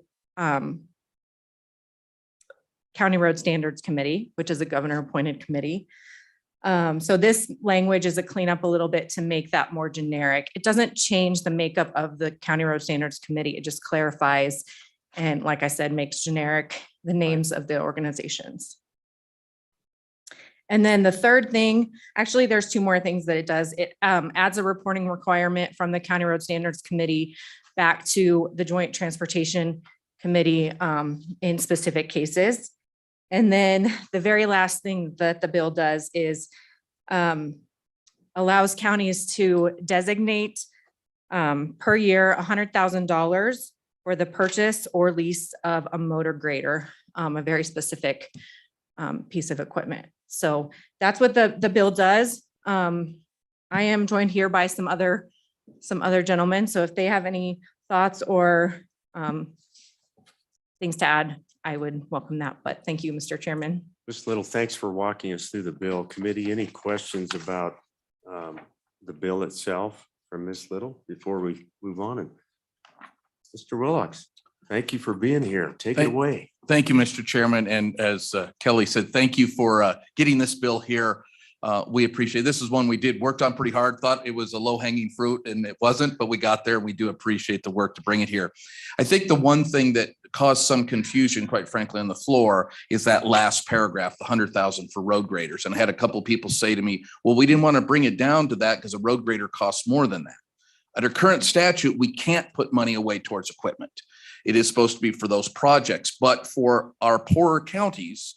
County Road Standards Committee, which is a governor-appointed committee. So this language is a cleanup a little bit to make that more generic. It doesn't change the makeup of the County Road Standards Committee. It just clarifies and, like I said, makes generic the names of the organizations. And then the third thing, actually, there's 2 more things that it does. It adds a reporting requirement from the County Road Standards Committee back to the Joint Transportation Committee in specific cases. And then the very last thing that the bill does is allows counties to designate per year $100,000 for the purchase or lease of a motor grader, a very specific piece of equipment. So that's what the bill does. I am joined here by some other gentlemen. So if they have any thoughts or things to add, I would welcome that. But thank you, Mr. Chairman. Ms. Little, thanks for walking us through the bill. Committee, any questions about the bill itself from Ms. Little before we move on? And Mr. Willocks, thank you for being here. Take it Thank- away. Thank you, Mr. Chairman. And as Kelly said, thank you for getting this bill here. We appreciate it. This is one we worked on pretty hard, thought it was a low hanging fruit and it wasn't, but we got there. We do appreciate the work to bring it here. I think the one thing that caused some confusion, quite frankly, on the floor is that last paragraph, the 100,000 for road graders. And I had a couple of people say to me, well, we didn't want to bring it down to that because a road grader costs more than that. Under current statute, we can't put money away towards equipment. It is supposed to be for those projects, but for our poorer counties,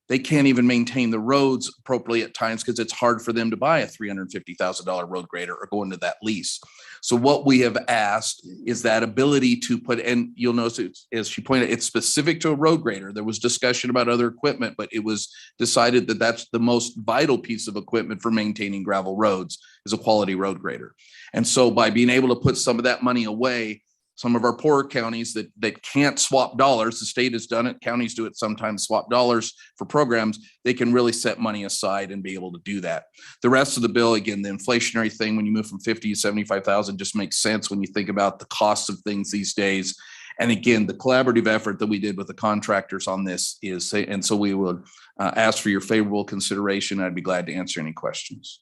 they can't even maintain the roads appropriately at times because it's hard for them to buy a $350,000 road grader or go into that lease. So what we have asked is that ability to put, and you'll notice, as she pointed, it's specific to a road grader. There was discussion about other equipment, but it was decided that that's the most vital piece of equipment for maintaining gravel roads is a quality road grader. And so by being able to put some of that money away, some of our poorer counties that can't swap dollars, the state has done it, counties do it sometimes, swap dollars for programs, they can really set money aside and be able to do that. The rest of the bill, again, the inflationary thing, when you move from 50 to 75,000 just makes sense when you think about the cost of things these days. And again, the collaborative effort that we did with the contractors on this is, and so we would ask for your favorable consideration. I'd be glad to answer any questions.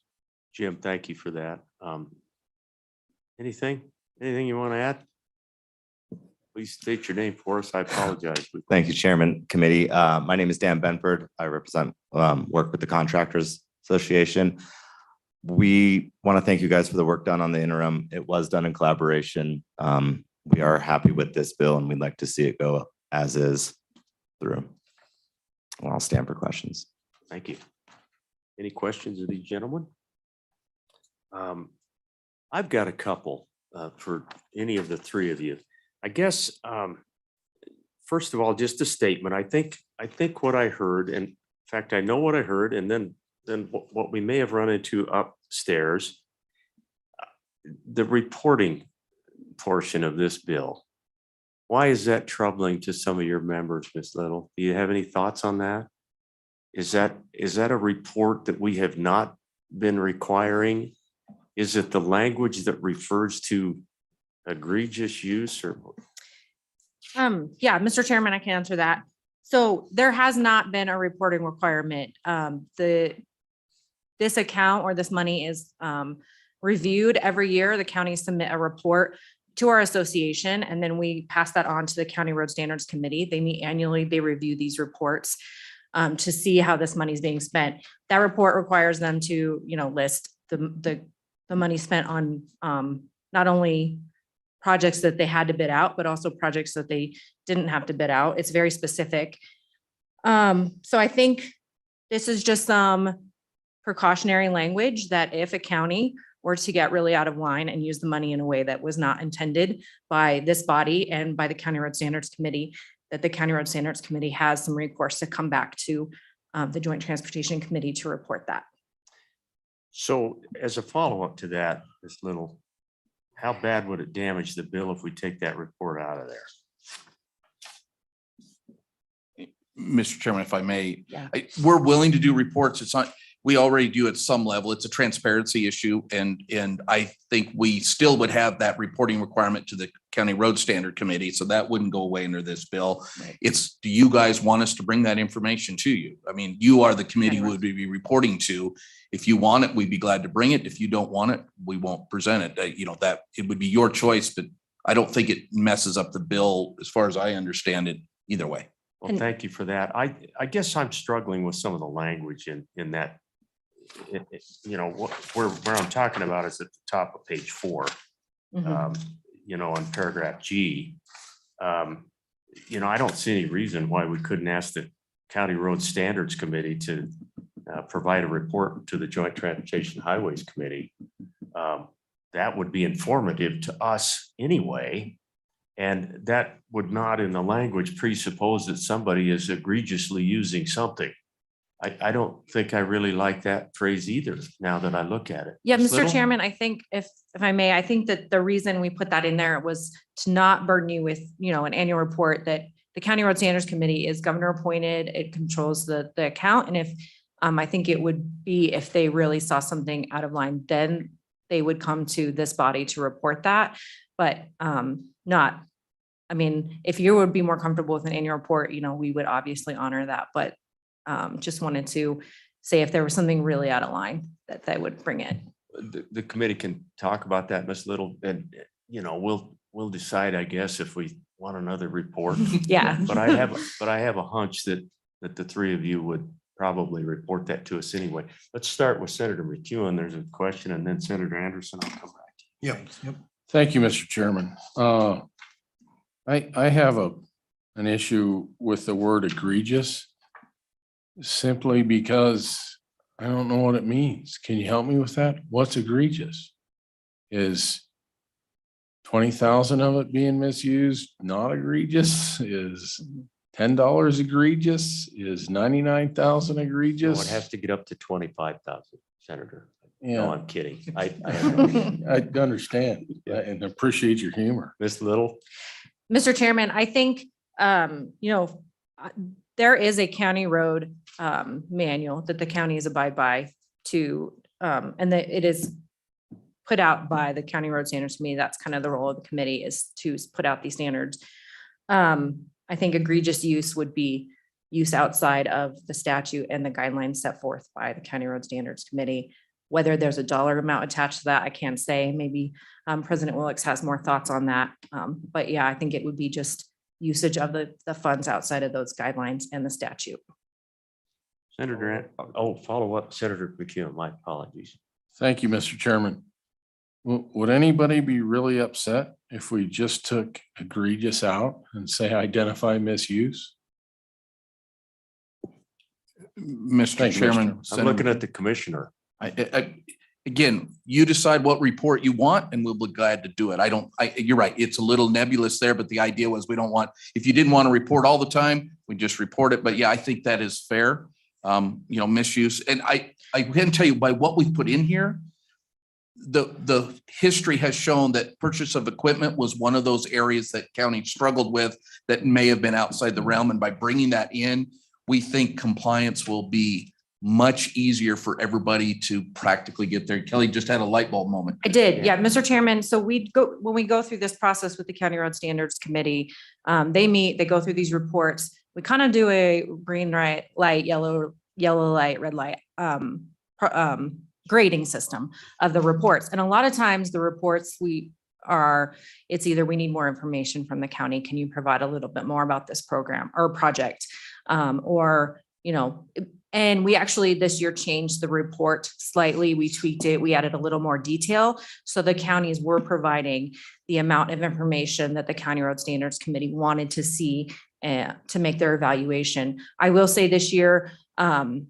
Jim, thank you for that. Anything you want to add? Please state your name for us. I apologize. Thank you, Chairman, Committee. My name is Dan Benford. I represent, work with the Contractors Association. We want to thank you guys for the work done on the interim. It was done in collaboration. We are happy with this bill and we'd like to see it go as is through. And I'll stand for questions. Thank you. Any questions of these gentlemen? I've got a couple for any of the three of you. I guess, first of all, just a statement. I think what I heard, and in fact, I know what I heard, and then what we may have run into upstairs, the reporting portion of this bill. Why is that troubling to some of your members, Ms. Little? Do you have any thoughts on that? Is that a report that we have not been requiring? Is it the language that refers to egregious use or? Yeah, Mr. Chairman, I can answer that. So there has not been a reporting requirement. This account or this money is reviewed every year. The counties submit a report to our association, and then we pass that on to the County Road Standards Committee. They meet annually. They review these reports to see how this money is being spent. That report requires them to, list the money spent on not only projects that they had to bid out, but also projects that they didn't have to bid out. It's very specific. So I think this is just some precautionary language that if a county were to get really out of line and use the money in a way that was not intended by this body and by the County Road Standards Committee, that the County Road Standards Committee has some recourse to come back to the Joint Transportation Committee to report that. So as a follow-up to that, Ms. Little, how bad would it damage the bill if we take that report out of there? Mr. Chairman, if I may, Yeah. we're willing to do reports. It's not, we already do at some level. It's a transparency issue. And I think we still would have that reporting requirement to the County Road Standard Committee. So that wouldn't go away under this bill. Right. It's, do you guys want us to bring that information to you? I mean, you are the committee we would be reporting to. If you want it, we'd be glad to bring it. If you don't want it, we won't present it. That it would be your choice, but I don't think it messes up the bill as far as I understand it either way. Well, thank you for that. I guess I'm struggling with some of the language in that, where I'm talking about is at the top of page 4, on paragraph G. I don't see any reason why we couldn't ask the County Road Standards Committee to provide a report to the Joint Transportation Highways Committee. That would be informative to us anyway. And that would not in the language presuppose that somebody is egregiously using something. I don't think I really like that phrase either, now that I look at it. Yeah, Ms. Mr. Little? Chairman, I think if I may, I think that the reason we put that in there was to not burden you with, an annual report that the County Road Standards Committee is governor appointed. It controls the account. And if I think it would be if they really saw something out of line, then they would come to this body to report that, but not I mean, if you would be more comfortable with an annual report, we would obviously honor that, but just wanted to say if there was something really out of line that they would bring it. The committee can talk about that, Ms. Little, and, we'll decide, I guess, if we want another report. Yeah. But I have a hunch that the three of you would probably report that to us anyway. Let's start with Senator McEwen. There's a question, and then Senator Anderson, I'll come back. Yep. Thank you, Mr. Chairman. I have an issue with the word egregious simply because I don't know what it means. Can you help me with that? What's egregious? Is 20,000 of it being misused not egregious? Is $10 egregious? Is 99,000 No, egregious? it has to get up to 25,000, Senator. Yeah. No, I'm kidding. I I understand and appreciate your humor. Ms. Little, Mr. Chairman, I think, there is a county road manual that the counties abide by to, and that it is put out by the County Road Standards Committee. That's kind of the role of the committee, is to put out these standards. I think egregious use would be use outside of the statute and the guidelines set forth by the County Road Standards Committee. Whether there's a dollar amount attached to that, I can't say. Maybe President Willicks has more thoughts on that. But yeah, I think it would be just usage of the funds outside of those guidelines and the statute. Senator, follow up, Senator McEwen, my apologies. Thank you, Mr. Chairman. Would anybody be really upset if we just took egregious out and say identify misuse? Mr. Thank you, Chairman. I'm looking at the commissioner. Again, you decide what report you want and we'll be glad to do it. You're right. It's a little nebulous there, but the idea was we don't want, if you didn't want to report all the time, we just report it. But yeah, I think that is fair. Misuse. And I can tell you by what we've put in here, the history has shown that purchase of equipment was one of those areas that county struggled with that may have been outside the realm. And by bringing that in, we think compliance will be much easier for everybody to practically get there. Kelly just had a light bulb moment. I did. Yeah, Mr. Chairman. So when we go through this process with the County Road Standards Committee, they meet, they go through these reports. We kind of do a green light, yellow light, red light, grading system of the reports. And a lot of times the reports it's either we need more information from the county. Can you provide a little bit more about this program or project? And we actually this year changed the report slightly. We tweaked it. We added a little more detail. So the counties were providing the amount of information that the County Road Standards Committee wanted to see to make their evaluation. I will say this year, a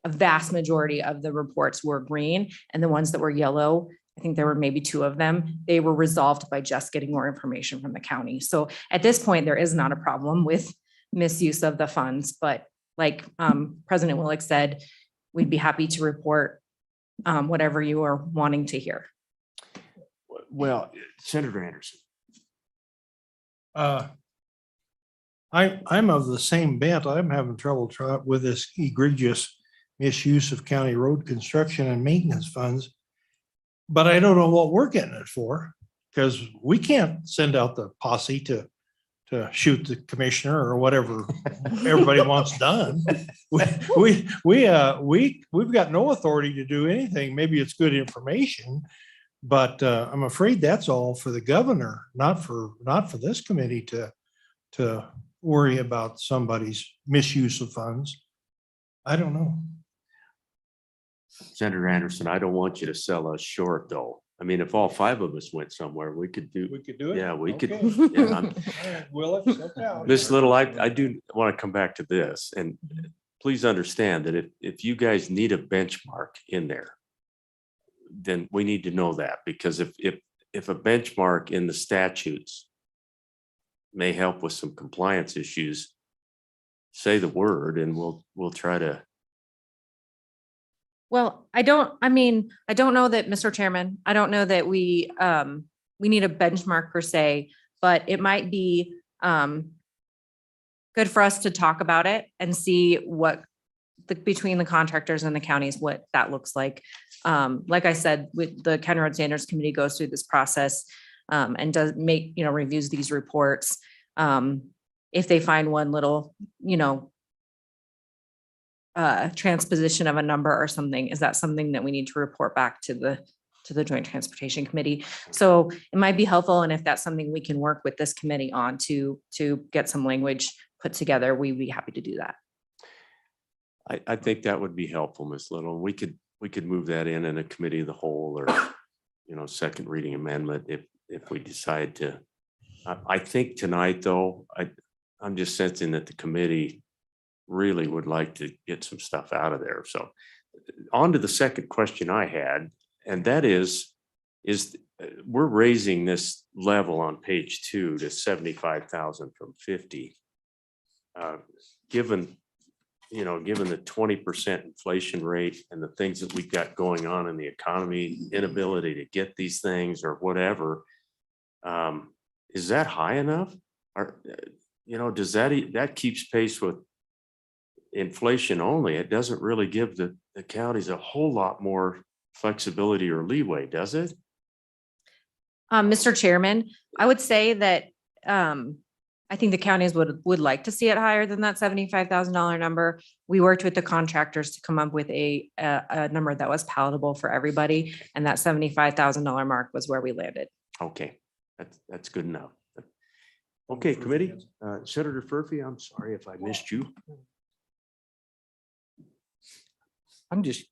vast majority of the reports were green, and the ones that were yellow, I think there were maybe 2 of them, they were resolved by just getting more information from the county. So at this point, there is not a problem with misuse of the funds, but like President Willicks said, we'd be happy to report whatever you are wanting to hear. Well, Senator Anderson. I'm of the same bent. I'm having trouble with this egregious misuse of county road construction and maintenance funds. But I don't know what we're getting it for, because we can't send out the posse to shoot the commissioner or whatever everybody wants done. We've got no authority to do anything. Maybe it's good information, but I'm afraid that's all for the governor, not for this committee to worry about somebody's misuse of funds. I don't know. Senator Anderson, I don't want you to sell us short, though. I mean, if all 5 of us went somewhere, we could do it. Yeah, we could. Yeah, Ms. Little, I do want to come back to this, and please understand that if you guys need a benchmark in there, then we need to know that, because if a benchmark in the statutes may help with some compliance issues, say the word and we'll try to. Well, I don't know that, Mr. Chairman, I don't know that we need a benchmark per se, but it might be good for us to talk about it and see what between the contractors and the counties, what that looks like. Like I said, with the County Road Standards Committee goes through this process and does reviews these reports. If they find one little, transposition of a number or something, is that something that we need to report back to the Joint Transportation Committee? So it might be helpful, and if that's something we can work with this committee on to get some language put together, we'd be happy to do that. I think that would be helpful, Ms. Little. We could move that in a committee of the whole or, second reading amendment if we decide to. I think tonight, though, I'm just sensing that the committee really would like to get some stuff out of there. So on to the second question I had, and that is we're raising this level on page 2 to 75,000 from 50. Given the 20% inflation rate and the things that we've got going on in the economy, inability to get these things or whatever, is that high enough? Or, does that keeps pace with inflation only? It doesn't really give the counties a whole lot more flexibility or leeway, does it? Mr. Chairman, I would say that I think the counties would like to see it higher than that $75,000 number. We worked with the contractors to come up with a number that was palatable for everybody, and that $75,000 mark was where we landed. Okay, that's good enough. Okay, committee, Senator Furphy, I'm sorry if I missed you. I'm just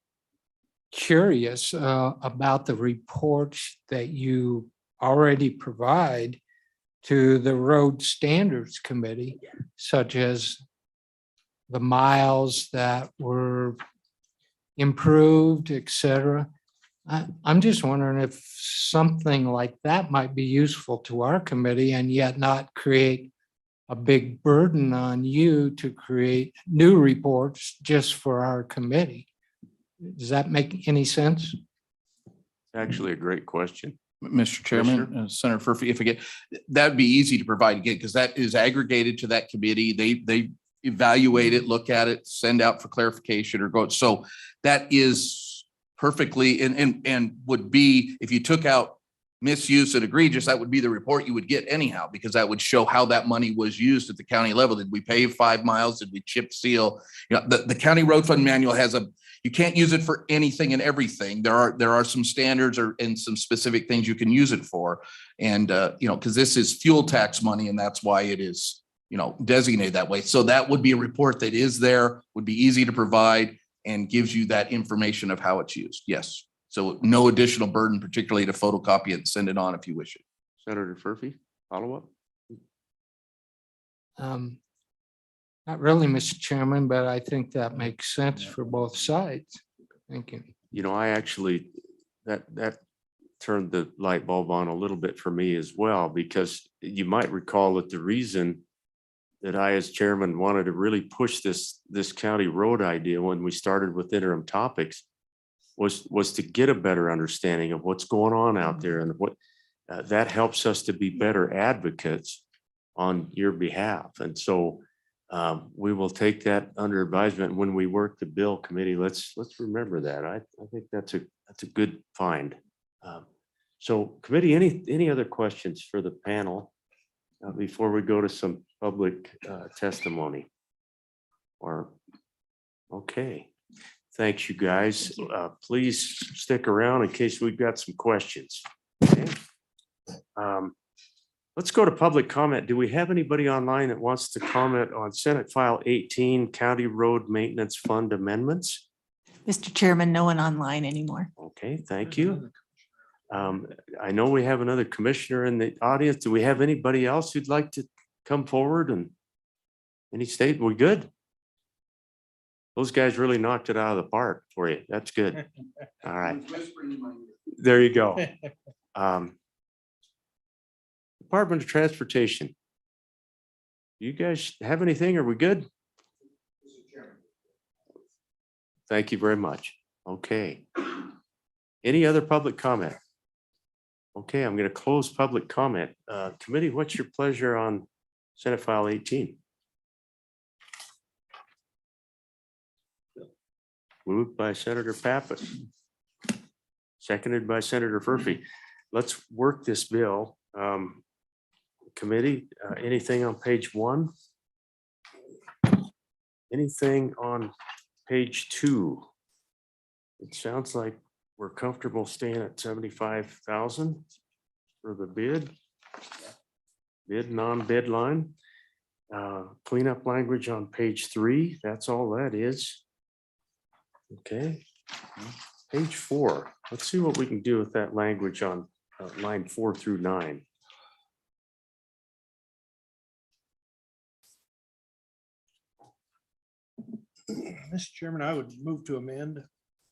curious about the reports that you already provide to the Road Standards Committee, such as the miles that were improved, et cetera. I'm just wondering if something like that might be useful to our committee and yet not create a big burden on you to create new reports just for our committee. Does that make any sense? Actually, a great question. Mr. Chairman, Senator Furphy, if again, that'd be easy to provide again, because that is aggregated to that committee. They evaluate it, look at it, send out for clarification or go. So that is perfectly and would be, if you took out misuse and egregious, that would be the report you would get anyhow, because that would show how that money was used at the county level. Did we pave 5 miles? Did we chip seal? The county road fund manual has you can't use it for anything and everything. There are some standards and some specific things you can use it for. And, because this is fuel tax money, and that's why it is, designated that way. So that would be a report that is there, would be easy to provide, and gives you that information of how it's used. Yes. So no additional burden, particularly to photocopy it and send it on if you wish it. Senator Furphy, follow up? Not really, Mr. Chairman, but I think that makes sense for both sides. Thank you. I actually, that turned the light bulb on a little bit for me as well, because you might recall that the reason that I, as chairman, wanted to really push this county road idea when we started with interim topics was to get a better understanding of what's going on out there, and what that helps us to be better advocates on your behalf. And so we will take that under advisement when we work the bill committee. Let's remember that. I think that's a good find. So committee, any other questions for the panel before we go to some public testimony? Or okay. Thanks, you guys. Please stick around in case we've got some questions. Okay. Let's go to public comment. Do we have anybody online that wants to comment on Senate File 18, County Road Maintenance Fund Amendments? Mr. Chairman, no one online anymore. Okay, thank you. I know we have another commissioner in the audience. Do we have anybody else who'd like to come forward and any state? We good? Those guys really knocked it out of the park for you. That's good. All right. There you go. Department of Transportation. You guys have anything? Are we good? Thank you very much. Okay. Any other public comment? Okay, I'm going to close public comment. Committee, what's your pleasure on Senate File 18? Moved by Senator Pappas. Seconded by Senator Furphy. Let's work this bill. committee, anything on page 1? Anything on page 2? It sounds like we're comfortable staying at 75,000 for the bid. Bid, non-bid line. Cleanup language on page 3, that's all that is. Okay. Page 4, let's see what we can do with that language on line 4 through 9. Mr. Chairman, I would move to amend.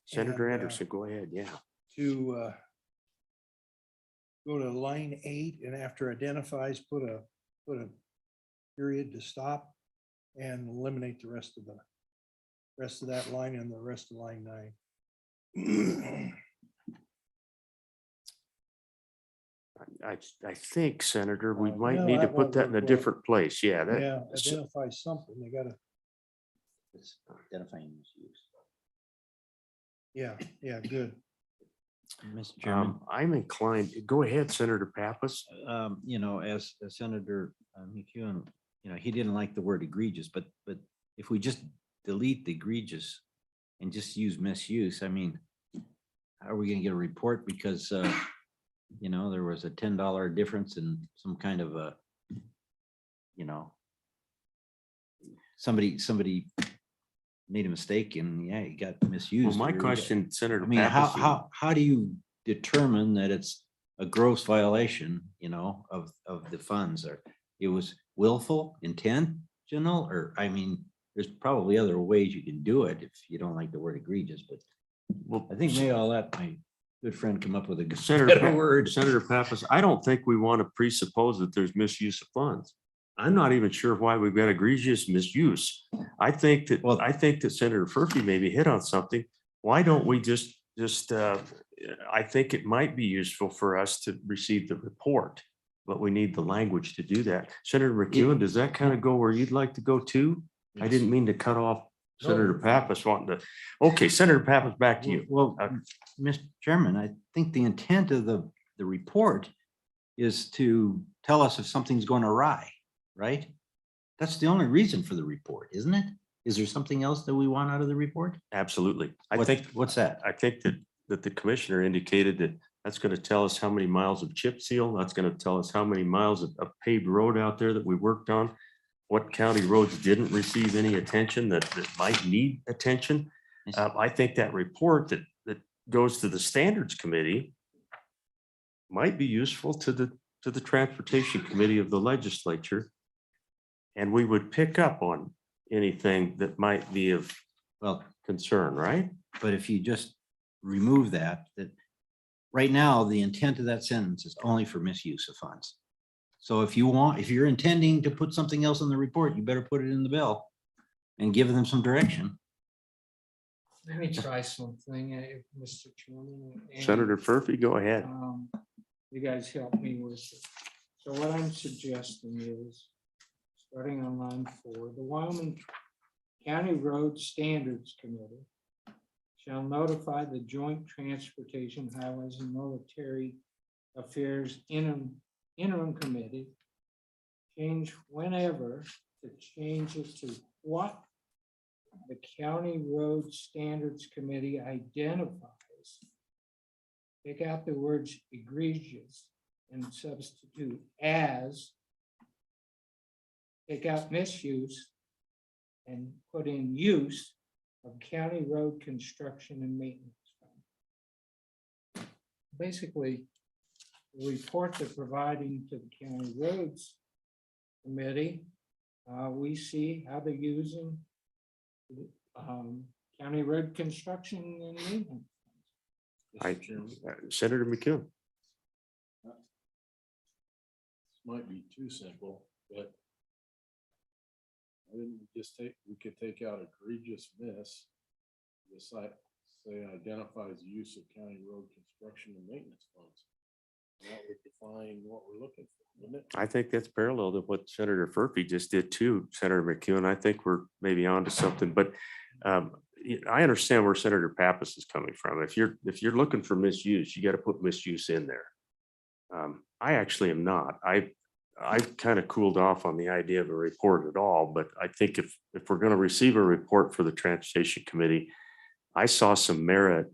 Senator and, Anderson, go ahead, yeah. To go to line 8 and after identifies, put a period to stop and eliminate the rest of that line and the rest of line 9. I think, Senator, we might no, need to that put won't that in a work well. different place. Yeah, that, Yeah, identify something. They gotta, It's identifying misuse. yeah, good. Mr. Chairman, I'm inclined, go ahead, Senator Pappas. you know, as Senator McEwen, you know, he didn't like the word egregious, but if we just delete the egregious and just use misuse, I mean, how are we gonna get a report? Because, you know, there was a $10 difference in some kind of a, you know, somebody made a mistake and yeah, he got misused. Well, my or he got- question, Senator I mean, Pappas. how do you determine that it's a gross violation, you know, of the funds, or it was willful, intentional, or, I mean, there's probably other ways you can do it if you don't like the word egregious, but Well, I think maybe I'll let my good friend come up with a good Senator, better word. Senator Pappas, I don't think we want to presuppose that there's misuse of funds. I'm not even sure why we've got egregious misuse. I think that Senator Furphy maybe hit on something. Why don't we just, I think it might be useful for us to receive the report, but we need the language to do that. Senator McEwen, does that kind of go where you'd like to go too? I didn't mean to cut off Senator Pappas wanting to. Okay, Senator Pappas, back to you. Well, Mr. Chairman, I think the intent of the report is to tell us if something's going awry, right? That's the only reason for the report, isn't it? Is there something else that we want out of the report? Absolutely. What's that? I think that the commissioner indicated that that's going to tell us how many miles of chip seal. That's going to tell us how many miles of paved road out there that we worked on. What county roads didn't receive any attention that might need attention. I think that report that goes to the standards committee might be useful to the transportation committee of the legislature. And we would pick up on anything that might be of concern, right? But if you just remove that right now, the intent of that sentence is only for misuse of funds. So if you're intending to put something else in the report, you better put it in the bill and give them some direction. Let me try something, Mr. Chairman. and, Senator Furphy, go ahead. You guys help me with it. So what I'm suggesting is, starting on line 4, the Wyoming County Road Standards Committee shall notify the Joint Transportation Highways and Military Affairs Interim Committee, change whenever, to change it to what the County Road Standards Committee identifies. Take out the words egregious and substitute as, take out misuse and put in use of county road construction and maintenance fund. Basically, the report they're providing to the County Roads Committee, we see how they're using county road construction and maintenance. Senator McEwen. Might be too simple, but I didn't we could take out egregious miss. Just like say identifies the use of county road construction and maintenance funds. That would define what we're looking for, wouldn't it? I think that's parallel to what Senator Furphy just did too, Senator McEwen. I think we're maybe onto something, but I understand where Senator Pappas is coming from. If you're looking for misuse, you got to put misuse in there. I actually am not. I've kind of cooled off on the idea of a report at all, but I think if we're going to receive a report for the Transportation Committee, I saw some merit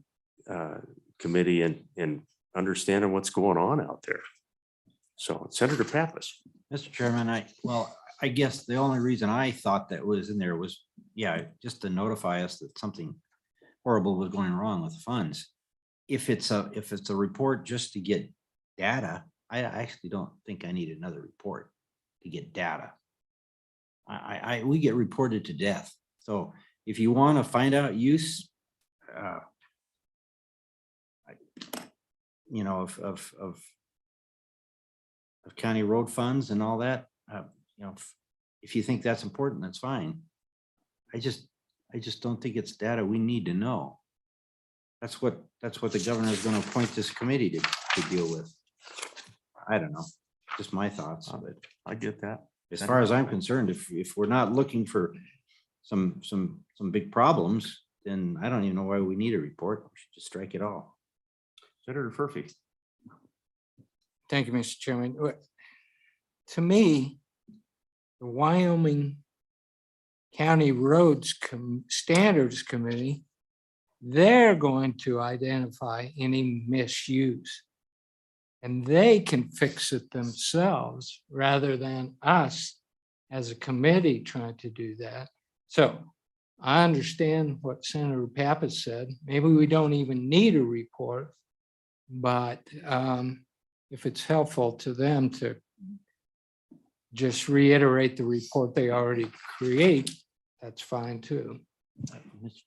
committee in understanding what's going on out there. So Senator Pappas. Mr. Chairman, I guess the only reason I thought that was in there was, just to notify us that something horrible was going wrong with the funds. If it's a report just to get data, I actually don't think I need another report to get data. We get reported to death. So if you want to find out use, of county road funds and all that, if you think that's important, that's fine. I just don't think it's data we need to know. That's what the governor is going to appoint this committee to deal with. I don't know, just my thoughts, but I get that. as far as I'm concerned, if we're not looking for some big problems, then I don't even know why we need a report. We should just strike it all. Senator Furphy. Thank you, Mr. Chairman. To me, the Wyoming County Roads Standards Committee, they're going to identify any misuse. And they can fix it themselves rather than us as a committee trying to do that. So I understand what Senator Pappas said. Maybe we don't even need a report, but if it's helpful to them to just reiterate the report they already create, that's fine too.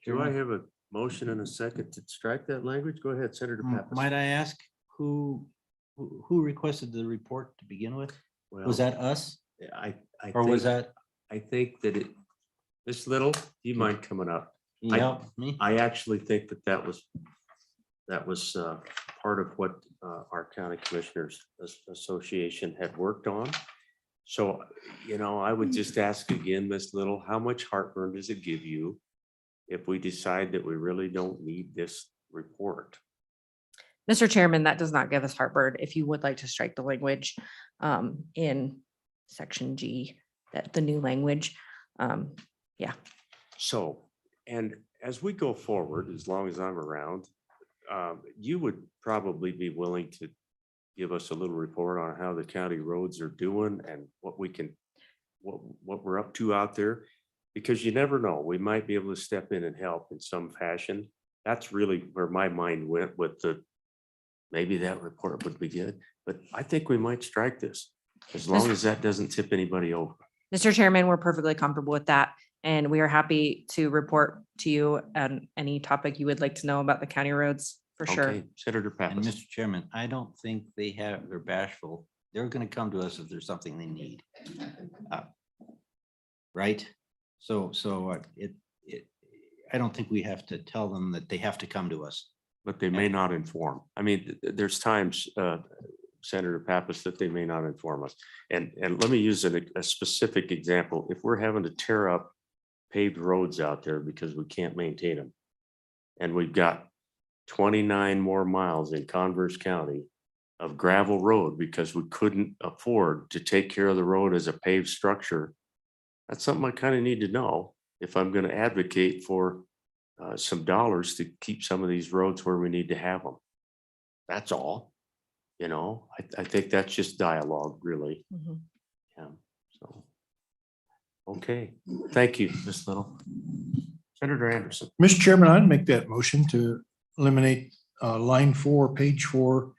Do I have a motion and a second to strike that language? Go ahead, Senator Pappas. Might I ask who requested the report to begin with? Was that us? Or was that? I think that Ms. Little, do you mind coming up? Can you help me? I actually think that was part of what our County Commissioners Association had worked on. So, I would just ask again, Ms. Little, how much heartburn does it give you if we decide that we really don't need this report? Mr. Chairman, that does not give us heartburn. If you would like to strike the language in section G, that the new language, yeah. So, and as we go forward, as long as I'm around, you would probably be willing to give us a little report on how the county roads are doing and what we're up to out there, because you never know, we might be able to step in and help in some fashion. That's really where my mind went with maybe that report would be good, but I think we might strike this as long as that doesn't tip anybody over. Mr. Chairman, we're perfectly comfortable with that. And we are happy to report to you on any topic you would like to know about the county roads, for sure. Okay, Senator And Pappas. Mr. Chairman, I don't think they're bashful. They're going to come to us if there's something they need. Right? So I don't think we have to tell them that they have to come to us. But they may not inform. I mean, there's times, Senator Pappas, that they may not inform us. And let me use a specific example. If we're having to tear up paved roads out there because we can't maintain them, and we've got 29 more miles in Converse County of gravel road because we couldn't afford to take care of the road as a paved structure, that's something I kind of need to know if I'm going to advocate for some dollars to keep some of these roads where we need to have them. That's all. I think that's just dialogue, really. Yeah. So, okay. Thank you, Ms. Little. Senator Anderson. Mr. Chairman, I'd make that motion to eliminate line 4, page 4,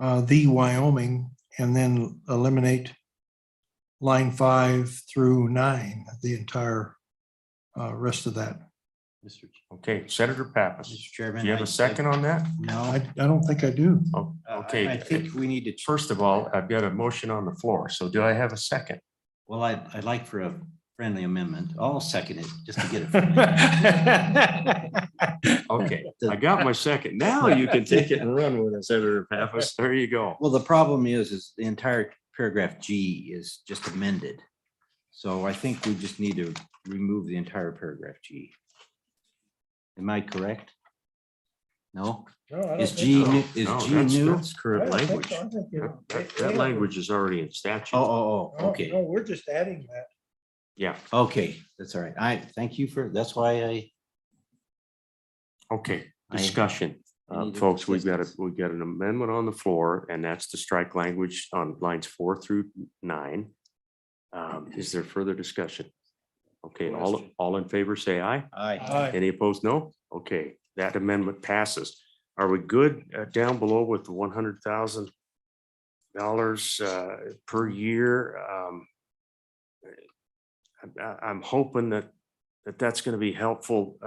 the Wyoming, and then eliminate line 5 through 9, the entire rest of that. Okay, Senator Pappas. Mr. Chairman. Do you have a second on that? No. I don't think I do. Oh, okay. I think we need to. First of all, I've got a motion on the floor. So do I have a second? Well, I'd like for a friendly amendment. I'll second it just to get it. Okay, I got my second. Now you can take it and run with it, Senator Pappas. There you go. Well, the problem is the entire paragraph G is just amended. So I think we just need to remove the entire paragraph G. Am I correct? No? No, I don't Is think G, so. new? Is No, G that's- new? That's current I don't think language. so. I think, you know, That language is already in statute. Oh, No, okay. No, we're just adding that. Yeah, Okay, that's all right. Thank you for, that's why okay, I- discussion. I needed Folks, we've got assistance. an amendment on the floor, and that's to strike language on lines 4 through 9. Is there further discussion? Okay, all in favor, say aye. I, Any opposed, no? Okay, that amendment passes. Are we good down below with the $100,000 per year? I'm hoping that's going to be helpful.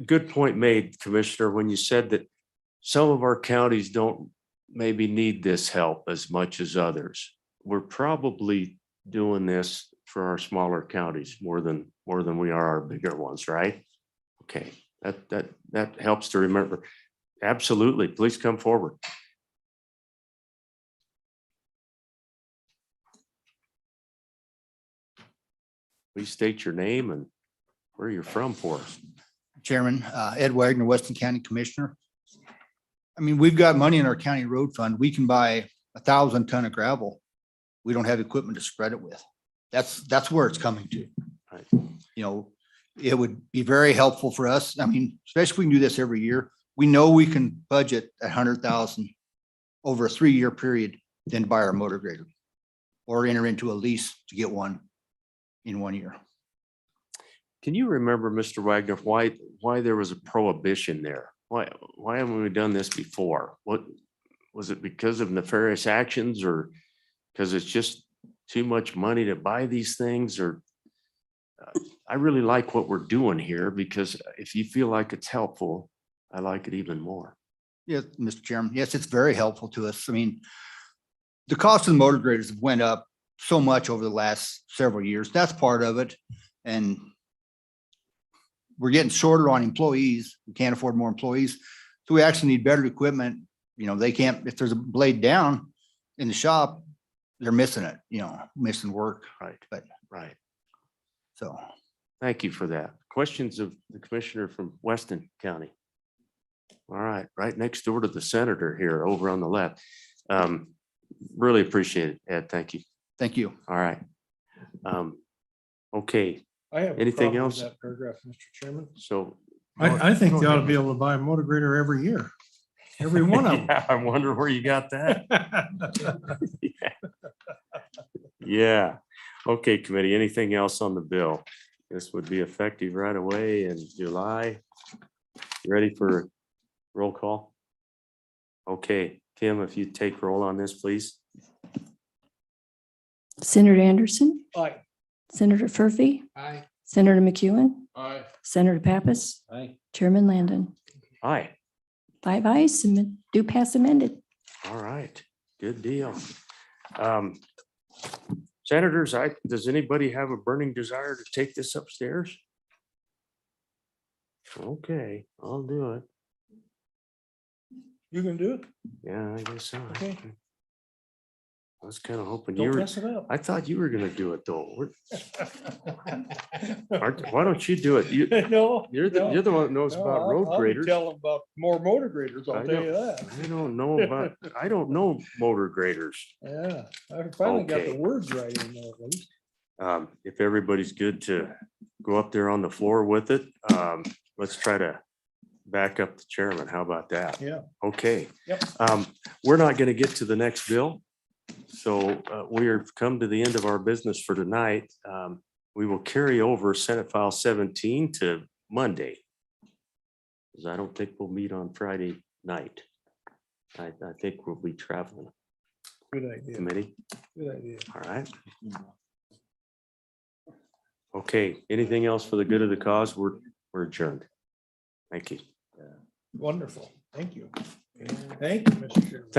Good point made, Commissioner, when you said that some of our counties don't maybe need this help as much as others. We're probably doing this for our smaller counties more than we are our bigger ones, right? Okay, that helps to remember. Absolutely, please come forward. Please state your name and where you're from for us. Chairman, Ed Wagner, Weston County Commissioner. I mean, we've got money in our county road fund. We can buy 1,000 ton of gravel. We don't have equipment to spread it with. That's where it's coming to. Right. You know, it would be very helpful for us. I mean, especially if we can do this every year. We know we can budget 100,000 over a 3-year period, then buy our motor grader or enter into a lease to get one in 1 year. Can you remember, Mr. Wagner, why there was a prohibition there? Why haven't we done this before? What was it, because of nefarious actions, or because it's just too much money to buy these things? Or I really like what we're doing here, because if you feel like it's helpful, I like it even more. Yes, Mr. Chairman. Yes, it's very helpful to us. I mean, the cost of the motor graders have went up so much over the last several years. That's part of it. And we're getting shorter on employees. We can't afford more employees. So we actually need better equipment. You know, they can't, if there's a blade down in the shop, they're missing it, you know, missing work. Right. But Right. so. Thank you for that. Questions of the commissioner from Weston County? All right next door to the senator here over on the left. Really appreciate it, Ed. Thank you. Thank you. All right. Okay, I have a anything problem with else? that paragraph, Mr. Chairman. So. I think they ought to be able to buy a motor grader every year. Every one of them. Yeah, I wonder where you got that. Yeah. Okay, committee, anything else on the bill? This would be effective right away in July. You ready for roll call? Okay, Kim, if you take roll on this, please. Senator Anderson, Aye. Senator Furphy, Aye. Senator McEwen, Aye. Senator Pappas, I, Chairman Landon. Aye. 5 ayes, do pass amended. All right, good deal. Senators, does anybody have a burning desire to take this upstairs? Okay, I'll do it. You can do it. Yeah, I guess so. Okay. I was kind of hoping you Don't were, mess it up. I thought you were gonna do it though. Why don't you do it? No. You're the one that knows about road graders. Tell them about more motor graders, I'll tell you that. I don't know motor graders. Yeah, I finally got the Okay. words right in there at least. If everybody's good to go up there on the floor with it, let's try to back up the chairman. How about that? Yeah. Okay. Yep. We're not going to get to the next bill. So we are come to the end of our business for tonight. We will carry over Senate File 17 to Monday, because I don't think we'll meet on Friday night. I think we'll be traveling. Good idea. Committee. Good idea. All right. Okay, anything else for the good of the cause? We're adjourned. Thank you. Wonderful. Thank you. Thank you, Mr. Chairman.